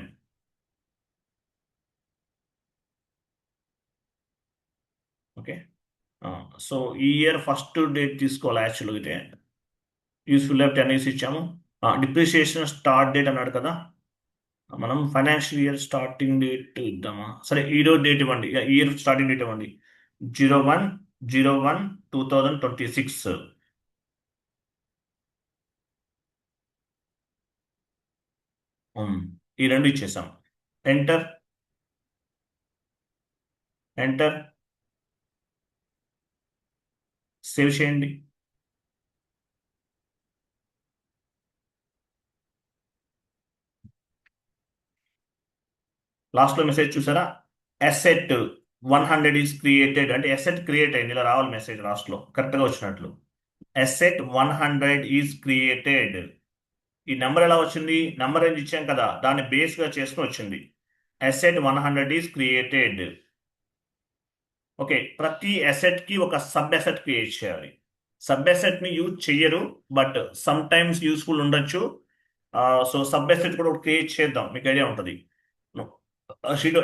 ఓకే, సో ఈ ఇయర్ ఫస్ట్ డేట్ తీసుకోవాలి యాక్చువల్గా. అయితే యూస్ఫుల్ లైఫ్ 10 ఇయర్స్ ఇచ్చాము. డిప్రిసియేషన్ స్టార్ట్ డేట్ అన్నాడు కదా, మనం ఫైనాన్షియల్ ఇయర్ స్టార్టింగ్ డేట్ ఇద్దామా? సరే, ఈరోజు డేట్ ఇవ్వండి, ఇయర్ స్టార్టింగ్ డేట్ ఇవ్వండి. 01/01/2026. ఈ రెండు ఇచ్చేసాం. ఎంటర్. సేవ్ చేయండి. లాస్ట్లో మెసేజ్ చూసారా? అసెట్ 100 ఈజ్ క్రియేటెడ్ అంటే ఎసెట్ క్రియేట్ అయింది, ఇలా రావాలి మెసేజ్ లాస్ట్లో కరెక్ట్గా వచ్చినట్లు. Asset 100 is created. ఈ నెంబర్ ఎలా వచ్చింది? నెంబర్ రేంజ్ ఇచ్చాం కదా, దాన్ని బేస్గా చేసుకుని వచ్చింది. Asset 100 is created. ఓకే, ప్రతి అసెట్ కి ఒక సబ్ అసెట్ క్రియేట్ చేయాలి. సబ్ అసెట్ ని యూజ్ చెయ్యరు, బట్ సమ్ టైమ్స్ యూస్ఫుల్ ఉండొచ్చు. సో సబ్ అసెట్ కూడా క్రియేట్ చేద్దాం, మీకు ఐడియా ఉంటుంది.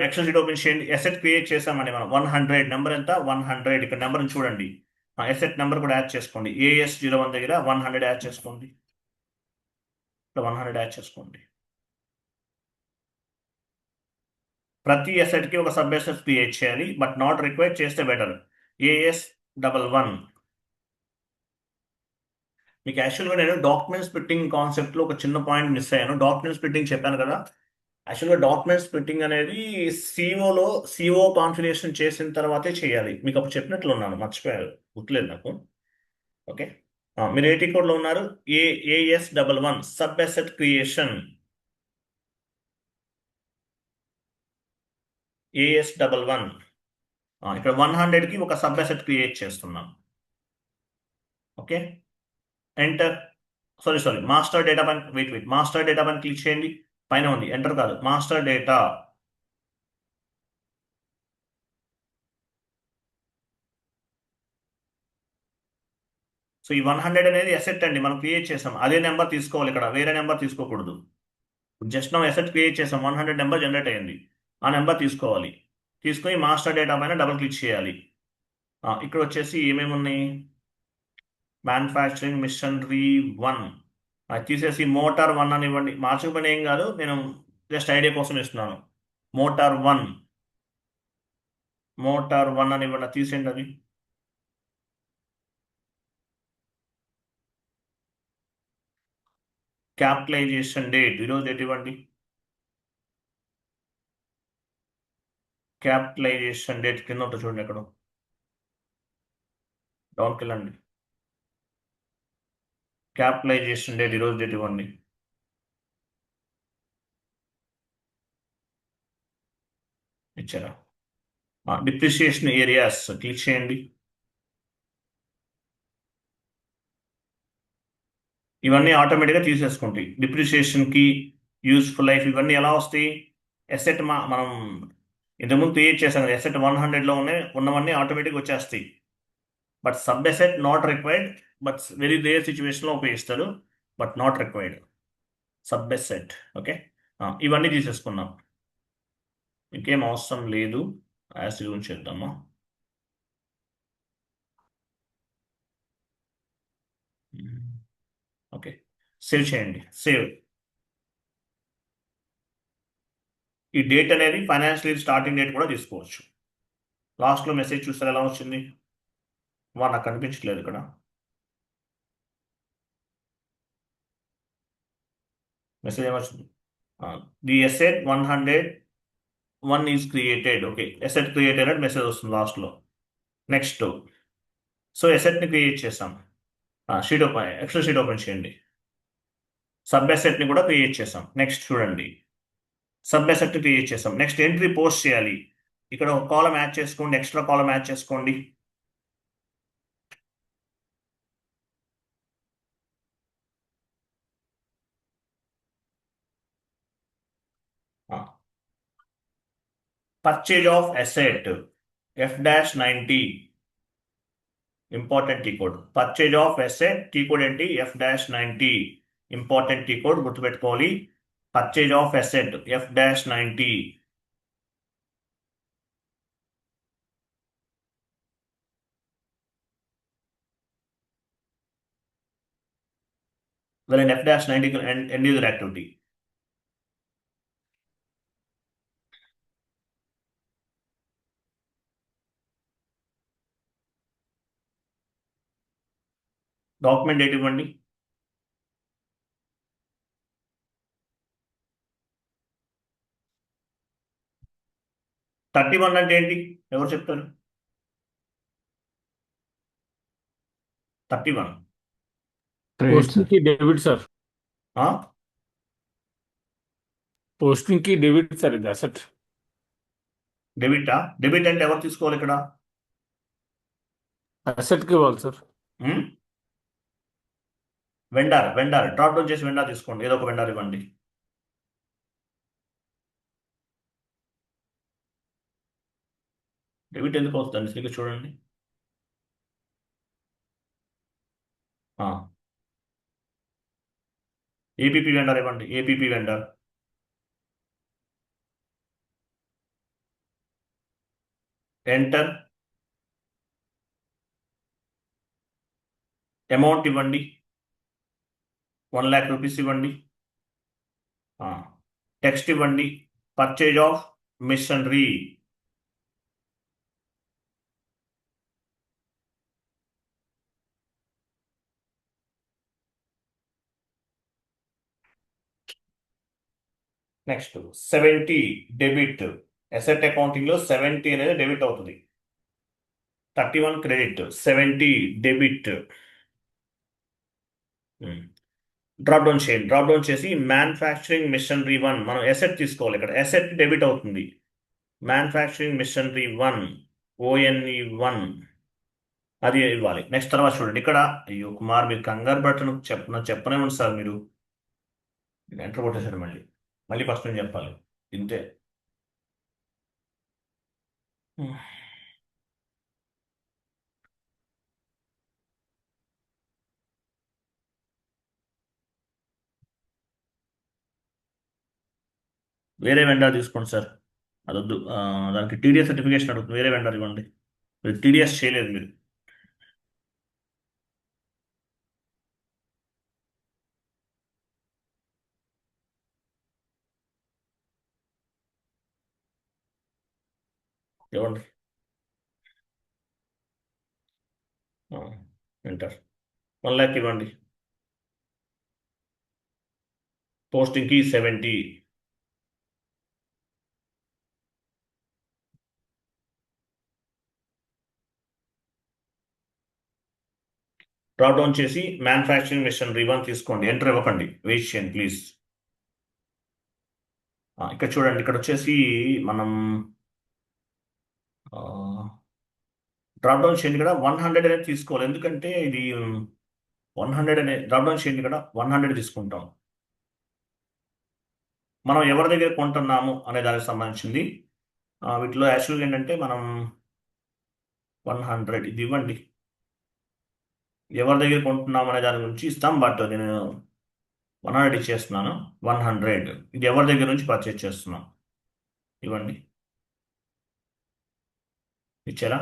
ఎక్సెల్ షీట్ ఓపెన్ చేయండి. అసెట్ క్రియేట్ చేసామండి మనం 100. నెంబర్ ఎంత? 100. ఇక్కడ నెంబర్ చూడండి, అసెట్ నెంబర్ కూడా యాడ్ చేసుకోండి. AS01 దగ్గర 100 యాడ్ చేసుకోండి. ఇక్కడ 100 యాడ్ చేసుకోండి. ప్రతి అసెట్ కి ఒక సబ్ అసెట్ క్రియేట్ చేయాలి, బట్ నాట్ రిక్వైర్డ్ చేస్తే బెటర్. AS11. మీకు యాక్చువల్గా నేను డాక్యుమెంట్ స్ప్లిట్టింగ్ కాన్సెప్ట్లో ఒక చిన్న పాయింట్ మిస్ అయ్యాను. డాక్యుమెంట్ స్ప్లిట్టింగ్ చెప్పాను కదా, యాక్చువల్గా డాక్యుమెంట్ స్ప్లిట్టింగ్ అనేది సిఓ కాన్ఫిగరేషన్ చేసిన తర్వాతే చేయాలి. మీకు అప్పుడు చెప్పినట్లు ఉన్నాను, మర్చిపోయారు, గుర్తులేదు నాకు. ఓకే, మీరు 80 కోడ్లో ఉన్నారు. AS11 sub asset creation. AS11 ఇక్కడ 100కి ఒక సబ్ అసెట్ క్రియేట్ చేస్తున్నాం. Okay, enter. Sorry, master data పైన వెయిట్ మాస్టర్ డేటా పైన క్లిక్ చేయండి. పైన ఉంది, ఎంటర్ కాదు, మాస్టర్ డేటా. సో ఈ 100 అనేది అసెట్ అండి, మనం క్రియేట్ చేసాం. అదే నెంబర్ తీసుకోవాలి, ఇక్కడ వేరే నెంబర్ తీసుకోకూడదు. జస్ట్ మనం అసెట్ క్రియేట్ చేసాం, 100 నెంబర్ జనరేట్ అయ్యింది. ఆ నెంబర్ తీసుకోవాలి. తీసుకొని మాస్టర్ డేటా పైన డబుల్ క్లిక్ చేయాలి. ఇక్కడ వచ్చేసి ఏమేమి ఉన్నాయి? మ్యానుఫ్యాక్చరింగ్ మిషనరీ 1 అది తీసేసి మోటార్ 1 అని ఇవ్వండి. మార్చకపోయినా ఏం కాదు, నేను జస్ట్ ఐడియా కోసం ఇస్తున్నాను. మోటార్ 1 అని ఇవ్వండి, తీసేయండి అది. క్యాపిటలైజేషన్ డేట్ ఈరోజు డేట్ ఇవ్వండి. క్యాపిటలైజేషన్ డేట్ కింద ఉంటుంది చూడండి, ఎక్కడ డౌన్కి వెళ్ళండి. క్యాపిటలైజేషన్ డేట్ ఈరోజు డేట్ ఇవ్వండి. ఇచ్చారా? డిప్రిసియేషన్ ఏరియాస్ క్లిక్ చేయండి. ఇవన్నీ ఆటోమేటిక్గా తీసేసుకుంటాయి. డిప్రిసియేషన్కి, యూస్ఫుల్ లైఫ్, ఇవన్నీ ఎలా వస్తాయి? ఎసెట్ మనం ఇంతకుముందు క్రియేట్ చేసాం కదా, ఎసెట్ 100లో ఉన్నవన్నీ ఆటోమేటిక్గా వచ్చేస్తాయి. But sub asset not required, but very rare సిచ్యువేషన్లో ఉపయోగిస్తారు, but not required sub asset. Okay, ఇవన్నీ తీసేసుకున్నాం, ఇంకేం అవసరం లేదు. యాజ్ గురించి చేద్దామా? ఓకే, సేవ్ చేయండి. సేవ్. ఈ డేట్ అనేది ఫైనాన్షియల్ ఇయర్ స్టార్టింగ్ డేట్ కూడా తీసుకోవచ్చు. లాస్ట్లో మెసేజ్ చూస్తారు ఎలా వచ్చింది? నాకు కనిపించట్లేదు ఇక్కడ. మెసేజ్ ఏమొచ్చింది? The asset 101 is created. Okay, asset created అని మెసేజ్ వస్తుంది లాస్ట్లో. నెక్స్ట్, సో ఎసెట్ని క్రియేట్ చేసాం. ఎక్సెల్ షీట్ ఓపెన్ చేయండి. సబ్ ఎసెట్ని కూడా క్రియేట్ చేసాం. నెక్స్ట్ చూడండి, సబ్ ఎసెట్ క్రియేట్ చేసాం. నెక్స్ట్ ఎంట్రీ పోస్ట్ చేయాలి. ఇక్కడ ఒక కాలం యాడ్ చేసుకోండి, ఎక్స్ట్రా కాలం యాడ్ చేసుకోండి. Purchase of asset F-90 important T code. Purchase of asset T code ఏంటి? F-90 ఇంపార్టెంట్ టీ కోడ్ గుర్తుపెట్టుకోవాలి. Purchase of asset F-90. Then F-90 end user activity. Document date ఇవ్వండి. '31 అంటే ఏంటి? ఎవరు చెప్తారు? 31 పోస్టింగ్ కి డెబిట్ సార్. ఆ? పోస్టింగ్ కి డెబిట్ సార్, ఇది అసెట్. డెబిటా? డెబిట్ అంటే ఎవరు తీసుకోవాలి ఇక్కడ? అసెట్ కి ఇవ్వాలి సార్. వెండార్ డ్రాప్ డౌన్ చేసి వెండార్ తీసుకోండి, ఏదో ఒక వెండార్ ఇవ్వండి. డెబిట్ ఎందుకు అవుతుందండి సరిగ్గా చూడండి. ఏపీపీ వెండార్ ఇవ్వండి, ఏపీపీ వెండార్. ఎంటర్. అమౌంట్ ఇవ్వండి, 1,00,000 రూపీస్ ఇవ్వండి. టెక్స్ట్ ఇవ్వండి, purchase of machinery. Next 70 debit. Asset accounting లో 70 అనేది డెబిట్ అవుతుంది, 31 క్రెడిట్, 70 డెబిట్. డ్రాప్ డౌన్ చేయండి, డ్రాప్ డౌన్ చేసి మ్యానుఫ్యాక్చరింగ్ మిషనరీ 1 మనం అసెట్ తీసుకోవాలి, ఇక్కడ అసెట్ డెబిట్ అవుతుంది. మ్యానుఫ్యాక్చరింగ్ మిషనరీ 1 ONE 1 అది ఇవ్వాలి. నెక్స్ట్ తర్వాత చూడండి ఇక్కడ, అయ్యో కుమార్ మీరు కంగారు పట్టను, చెప్పనే ఉంది సార్, మీరు ఎంటర్ కొట్టేశారు, మళ్ళీ మళ్ళీ ఫస్ట్ నుంచి చెప్పాలి ఇంతే. వేరే వెండర్ తీసుకోండి సార్, అదొద్దు. దానికి టీడీఎస్ సర్టిఫికేషన్ అడుగుతుంది, వేరే వెండర్ ఇవ్వండి. మీరు టీడీఎస్ చేయలేదు మీరు. ఇవ్వండి. ఎంటర్. 1,00,000 ఇవ్వండి. పోస్టింగ్కి 70. డ్రాప్ డౌన్ చేసి మ్యానుఫ్యాక్చరింగ్ మిషనరీ 1 తీసుకోండి, ఎంటర్ ఇవ్వకండి, వెయిట్ చేయండి ప్లీజ్. ఇక్కడ చూడండి, ఇక్కడ వచ్చేసి మనం డ్రాప్ డౌన్ చేయండి, ఇక్కడ 100 అనేది తీసుకోవాలి, ఎందుకంటే ఇది 100 అనే డ్రాప్ డౌన్ చేయండి, ఇక్కడ 100 తీసుకుంటాం. మనం ఎవరి దగ్గర కొంటున్నాము అనే దానికి సంబంధించింది. వీటిలో యాక్చువల్గా ఏంటంటే మనం 100 ఇది ఇవ్వండి, ఎవరి దగ్గర కొంటున్నాం అనే దాని గురించి ఇస్తాం, బట్ నేను 100 ఇచ్చేస్తున్నాను. 100 ఇది ఎవరి దగ్గర నుంచి పర్చేజ్ చేస్తున్నాం, ఇవ్వండి. ఇచ్చారా?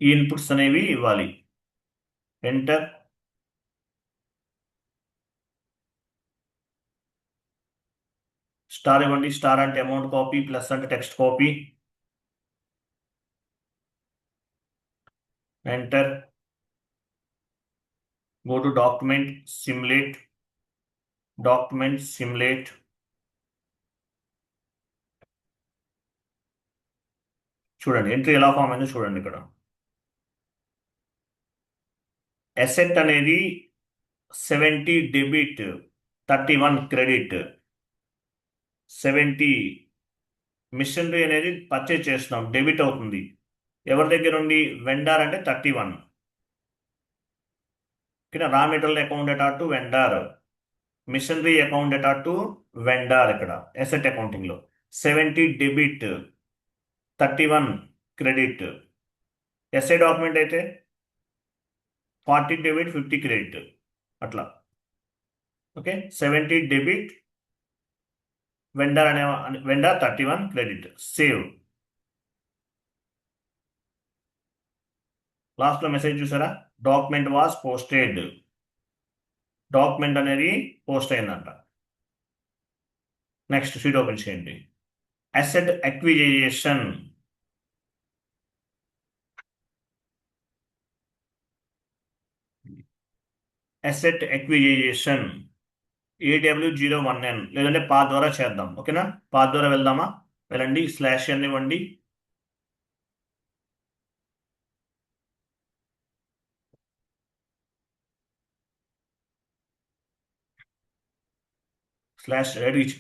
ఈ ఇన్పుట్స్ అనేవి ఇవ్వాలి. ఎంటర్. స్టార్ ఇవ్వండి, స్టార్ అంటే అమౌంట్ కాపీ, ప్లస్ అంటే text copy. Enter. Go to document simulate, document simulate. చూడండి ఎంట్రీ ఎలా ఫామ్ అయిందో చూడండి. ఇక్కడ అసెట్ అనేది 70 డెబిట్, 31 క్రెడిట్. 70 మిషనరీ అనేది పర్చేజ్ చేస్తున్నాం, డెబిట్ అవుతుంది. ఎవరి దగ్గర ఉండి? వెండార్ అంటే 31. ఇక్కడ raw material account data to vendor, machinery account data to vendor. ఇక్కడ అసెట్ అకౌంటింగ్ లో 70 డెబిట్, 31 క్రెడిట్. ఎస్ఐ డాక్యుమెంట్ అయితే 40 డెబిట్, 50 క్రెడిట్, అట్లా. Okay, 70 debit, vendor 31 credit. Save. లాస్ట్లో మెసేజ్ చూసారా? Document was posted. డాక్యుమెంట్ అనేది పోస్ట్ అయిందంట. నెక్స్ట్ షీట్ ఓపెన్ చేయండి. Asset acquisition. Asset acquisition AW01N, లేదంటే పాత్ ద్వారా చేద్దాం. ఓకేనా, పాత్ ద్వారా వెళ్దామా? వెళ్ళండి, /n ఇవ్వండి.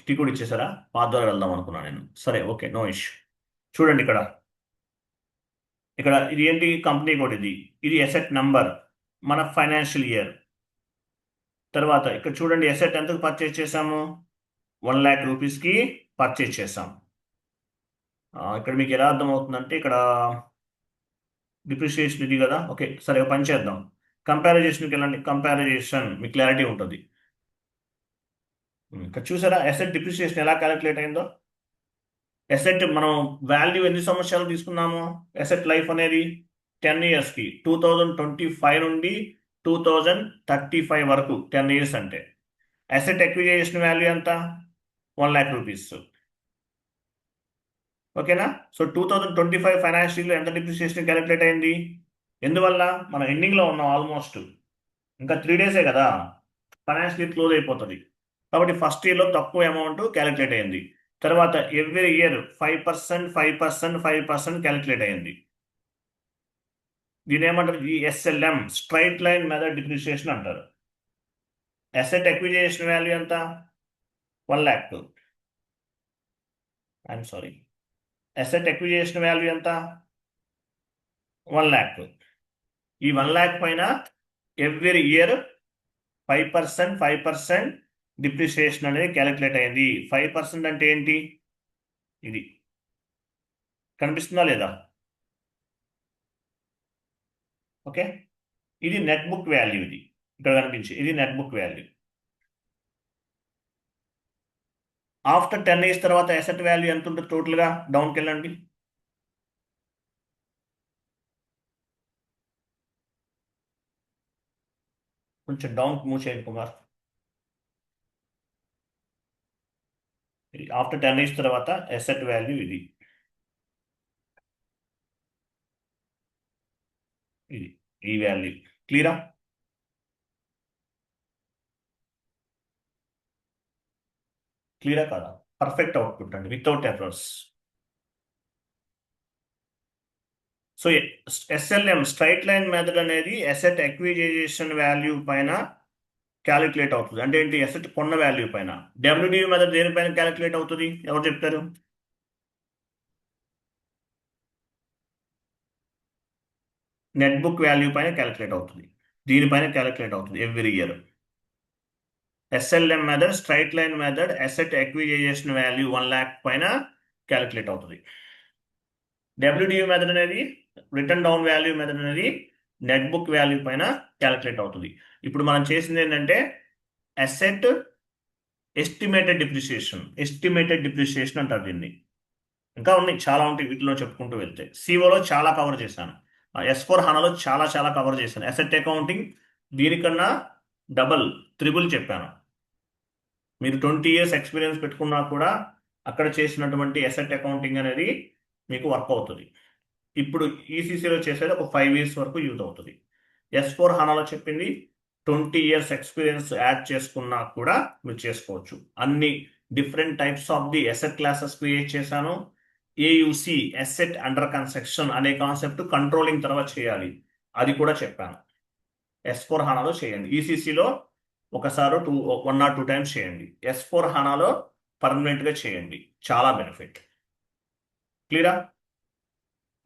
/టీ కూడా ఇచ్చేసారా? పాత్ ద్వారా వెళ్దాం అనుకున్నాను నేను. సరే, ఓకే, నో ఇష్యూ. చూడండి ఇక్కడ ఇది ఏంటి కంపెనీ కోడ్, ఇది ఎసెట్ నంబర్, మన ఫైనాన్షియల్ ఇయర్. తర్వాత ఇక్కడ చూడండి ఎసెట్ ఎంతకు పర్చేజ్ చేసాము, 1,00,000 రూపీస్కి పర్చేజ్ చేసాం. ఇక్కడ మీకు ఎలా అర్థమవుతుందంటే ఇక్కడ డిప్రిషియేషన్ ఇది కదా. ఓకే సరే ఒక పని చేద్దాం, కంపారిజేషన్కి వెళ్ళండి. కంపారిజేషన్ మీకు క్లారిటీ ఉంటుంది. ఇక్కడ చూసారా ఎసెట్ డిప్రిషియేషన్ ఎలా క్యాలిక్యులేట్ అయిందో. ఎసెట్ మనం వాల్యూ ఎన్ని సంవత్సరాలు తీసుకున్నాము, ఎసెట్ లైఫ్ అనేది 10 ఇయర్స్కి 2025 నుండి 2035 వరకు 10 ఇయర్స్ అంటే ఎసెట్ ఎక్విజేషన్ వాల్యూ ఎంత, 1,00,000 రూపీస్. ఓకేనా. సో 2025 ఫైనాన్షియల్ ఎంత డిప్రిసియేషన్ క్యాలిక్యులేట్ అయింది, ఎందువల్ల మనం ఎండింగ్లో ఉన్నాం, ఆల్మోస్ట్ ఇంకా 3 డేసే కదా ఫైనాన్షియల్ ఇయర్ క్లోజ్ అయిపోతుంది. కాబట్టి ఫస్ట్ ఇయర్లో తక్కువ అమౌంట్ క్యాలిక్యులేట్ అయింది. తర్వాత ఎవ్రీ ఇయర్ 5% 5% 5% క్యాలిక్యులేట్ అయింది. దీని ఏమంటారు, ఈ SLM straight line method depreciation అంటారు. అసెట్ ఎక్విజిషన్ వాల్యూ ఎంత, 1,00,000. I'm sorry, asset acquisition value ఎంత, 1,00,000. ఈ 1,00,000 పైన ఎవ్రీ ఇయర్ 5% 5% డిప్రిసియేషన్ అనేది క్యాలిక్యులేట్ అయింది. 5% అంటే ఏంటి, ఇది కనిపిస్తుందా లేదా, ఓకే. ఇది నెట్ బుక్ వాల్యూ, ఇది ఇక్కడ కనిపించి ఇది net book value. After 10 years తర్వాత అసెట్ వాల్యూ ఎంత ఉంటుంది టోటల్గా, డౌన్కి వెళ్ళండి. కొంచెం డౌన్ మూవ్ చేయండి కుమార్. ఆఫ్టర్ 10 ఇయర్స్ తర్వాత అసెట్ వాల్యూ ఇది ఈ వాల్యూ. క్లియరా, క్లియరా కాదా, పర్ఫెక్ట్ అవుట్పుట్ అండి, without errors. So SLM straight line method అనేది అసెట్ ఎక్విజిషన్ వాల్యూ పైన క్యాలిక్యులేట్ అవుతుంది. అంటే ఏంటి, అసెట్ కొన్న వాల్యూ పైన. డబ్ల్యూడియు మెథడ్ దేనిపైన క్యాలిక్యులేట్ అవుతుంది, ఎవరు చెప్తారు, నెట్ బుక్ వాల్యూ పైన క్యాలిక్యులేట్ అవుతుంది, దీనిపైన క్యాలిక్యులేట్ అవుతుంది every year. SLM method straight line method asset acquisition value 1,00,000 పైన క్యాలిక్యులేట్ అవుతుంది. డబ్ల్యూడియు మెథడ్ అనేది రిటర్న్ డౌన్ వాల్యూ మెథడ్ అనేది నెట్ బుక్ వాల్యూ పైన క్యాలిక్యులేట్ అవుతుంది. ఇప్పుడు మనం చేసింది ఏంటంటే అసెట్ ఎస్టిమేటెడ్ డిప్రిసియేషన్ అంటారు దీన్ని. ఇంకా ఉన్నాయి, చాలా ఉంటాయి, వీటిలో చెప్పుకుంటూ వెళ్తే. సిఓలో చాలా కవర్ చేశాను, S4 HANAలో చాలా కవర్ చేశాను. అసెట్ అకౌంటింగ్ దీనికన్నా డబల్ త్రిబుల్ చెప్పాను. మీరు 20 ఇయర్స్ ఎక్స్పీరియన్స్ పెట్టుకున్నా కూడా అక్కడ చేసినటువంటి అసెట్ అకౌంటింగ్ అనేది మీకు వర్క్ అవుతుంది. ఇప్పుడు ఈసీసీలో చేసేది ఒక 5 ఇయర్స్ వరకు యూజ్ అవుతుంది. S4 HANAలో చెప్పింది 20 ఇయర్స్ ఎక్స్పీరియన్స్ యాడ్ చేసుకున్నా కూడా మీరు చేసుకోవచ్చు. అన్ని different types of the asset classes create చేశాను. ఏయుసి అసెట్ అండర్ కన్స్ట్రక్షన్ అనే కాన్సెప్ట్ కంట్రోలింగ్ తర్వాత చేయాలి, అది కూడా చెప్పాను. S4 HANAలో చేయండి, ఈసీసీలో ఒకసారి 1 or 2 టైమ్స్ చేయండి, S4 HANAలో పర్మనెంట్గా చేయండి, చాలా బెనిఫిట్. క్లియరా,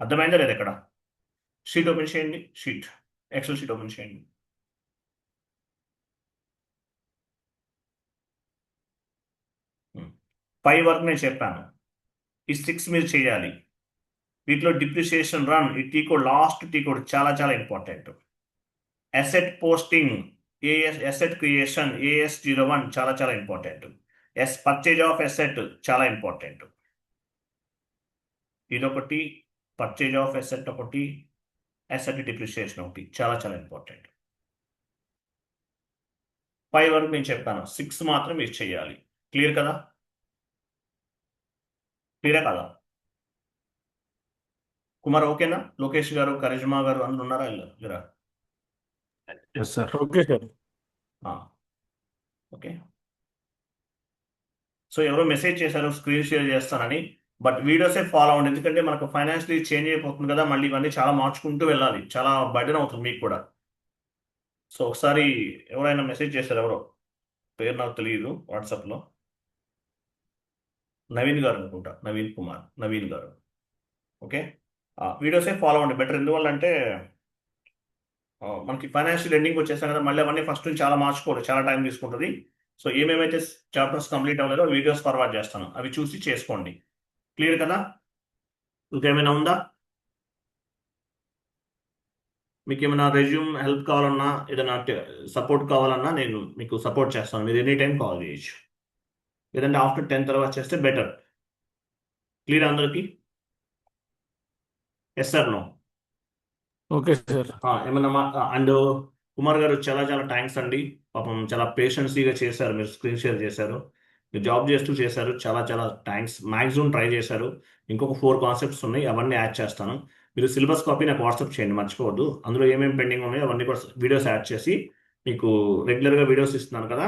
అర్థమైందా లేదా. ఇక్కడ షీట్ ఓపెన్ చేయండి, ఎక్సెల్ షీట్ ఓపెన్ చేయండి. ఫైవ్ వరకు నేను చెప్పాను, ఈ 6 మీరు చేయాలి. వీటిలో డిప్రిసియేషన్ రన్, ఈ T code, last T code చాలా important. Asset posting, asset creation AS01 చాలా ఇంపార్టెంట్. పర్చేజ్ ఆఫ్ అసెట్ చాలా ఇంపార్టెంట్. ఇదొకటి, పర్చేజ్ ఆఫ్ అసెట్ ఒకటి, అసెట్ డిప్రిసియేషన్ ఒకటి, చాలా ఇంపార్టెంట్. 5 వరకు నేను చెప్పాను, 6 మాత్రం మీరు చేయాలి. క్లియర్ కదా, క్లియరా కదా కుమార్, ఓకేనా. లోకేష్ గారు, కరిష్మా గారు అందరూ ఉన్నారా, లేరా. Yes sir. Okay sir. Okay. So ఎవరో మెసేజ్ చేశారు స్క్రీన్ షేర్ చేస్తానని, బట్ వీడియోసే ఫాలో అవ్వండి, ఎందుకంటే మనకు ఫైనాన్షియలీ చేంజ్ అయిపోతుంది కదా, మళ్ళీ ఇవన్నీ చాలా మార్చుకుంటూ వెళ్ళాలి, చాలా బర్డెన్ అవుతుంది మీకు కూడా. సో ఒకసారి ఎవరైనా మెసేజ్ చేశారు, ఎవరో పేరు నాకు తెలియదు, వాట్సాప్లో నవీన్ గారు అనుకుంటా, నవీన్ గారు. ఓకే, వీడియోసే ఫాలో అవ్వండి బెటర్. ఎందువల్ల అంటే మనకి ఫైనాన్షియల్ ఎండింగ్ వచ్చేస్తాం కదా, మళ్ళీ అవన్నీ ఫస్ట్ నుంచి చాలా మార్చుకోవాలి, చాలా టైం తీసుకుంటుంది. సో ఏమేమైతే చాప్టర్స్ కంప్లీట్ అవ్వలేదో వీడియోస్ ఫార్వర్డ్ చేస్తాను, అవి చూసి చేసుకోండి. క్లియర్ కదా? ఇంకేమైనా ఉందా? మీకు ఏమైనా రెజ్యూమ్ హెల్ప్ కావాలన్నా, ఏదైనా సపోర్ట్ కావాలన్నా నేను మీకు సపోర్ట్ చేస్తాను. మీరు ఎనీ టైం కాల్ చేయొచ్చు, లేదంటే ఆఫ్టర్ 10 తర్వాత చేస్తే బెటర్. క్లియర్ అందరికి? Yes sir, no? Okay sir. ఏమన్నా అండ్ కుమార్ గారు చాలా చాలా థ్యాంక్స్ అండి. పాపం చాలా పేషెన్సీగా చేశారు, మీరు స్క్రీన్ షేర్ చేశారు, మీరు జాబ్ చేస్తూ చేశారు. చాలా చాలా థ్యాంక్స్. మ్యాక్సిమం ట్రై చేశారు. ఇంకొక 4 కాన్సెప్ట్స్ ఉన్నాయి, అవన్నీ యాడ్ చేస్తాను. మీరు సిలబస్ కాపీ నాకు వాట్సాప్ చేయండి, మర్చిపోవద్దు. అందులో ఏమేమి పెండింగ్ ఉన్నాయో అవన్నీ కూడా వీడియోస్ యాడ్ చేసి మీకు రెగ్యులర్గా వీడియోస్ ఇస్తున్నాను కదా,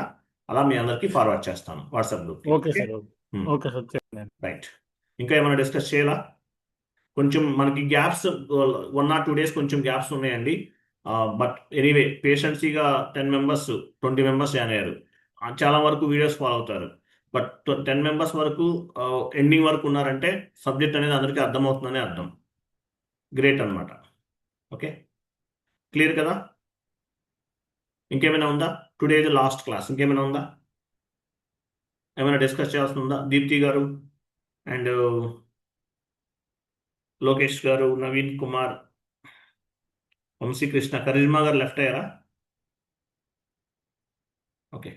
అలా మీ అందరికీ ఫార్వర్డ్ చేస్తాను WhatsApp group. Okay sir. Okay sir, చేయండి. రైట్. ఇంకా ఏమైనా డిస్కస్ చేయాలా? కొంచెం మనకి గ్యాప్స్ 1 or 2 days కొంచెం గ్యాప్స్ ఉన్నాయండి. బట్ ఎనీవే పేషెన్సీగా 10 members 20 members జాయిన్ అయ్యారు. చాలా వరకు వీడియోస్ ఫాలో అవుతారు. బట్ 10 members వరకు ఎండింగ్ వరకు ఉన్నారంటే సబ్జెక్ట్ అనేది అందరికీ అర్థమవుతుందనే అర్థం. గ్రేట్ అనమాట. ఓకే, క్లియర్ కదా? ఇంకేమైనా ఉందా? Today the last class. ఇంకేమైనా ఉందా? ఏమైనా డిస్కస్ చేయాల్సి ఉందా? దీప్తి గారు అండ్ లోకేష్ గారు, నవీన్ కుమార్, వంశీకృష్ణ, కరిజ్మా గారు లెఫ్ట్ అయ్యారా? ఓకే,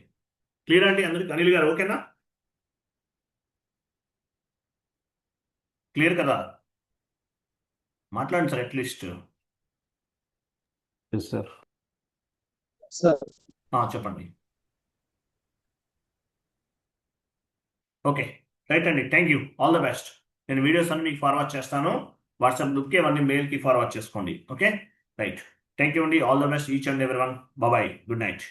క్లియర్ అండి అందరికి? అనిల్ గారు ఓకేనా? క్లియర్ కదా? మాట్లాడండి సార్ అట్లీస్ట్. Yes sir. చెప్పండి. ఓకే, రైట్ అండి, thank you, all the best. నేను వీడియోస్ అన్ని మీకు ఫార్వర్డ్ చేస్తాను, వాట్సాప్ గ్రూప్కి అవన్నీ మెయిల్కి ఫార్వర్డ్ చేసుకోండి. Okay, right. థ్యాంక్ యూ అండి, all the best each and every one. Bye, good night.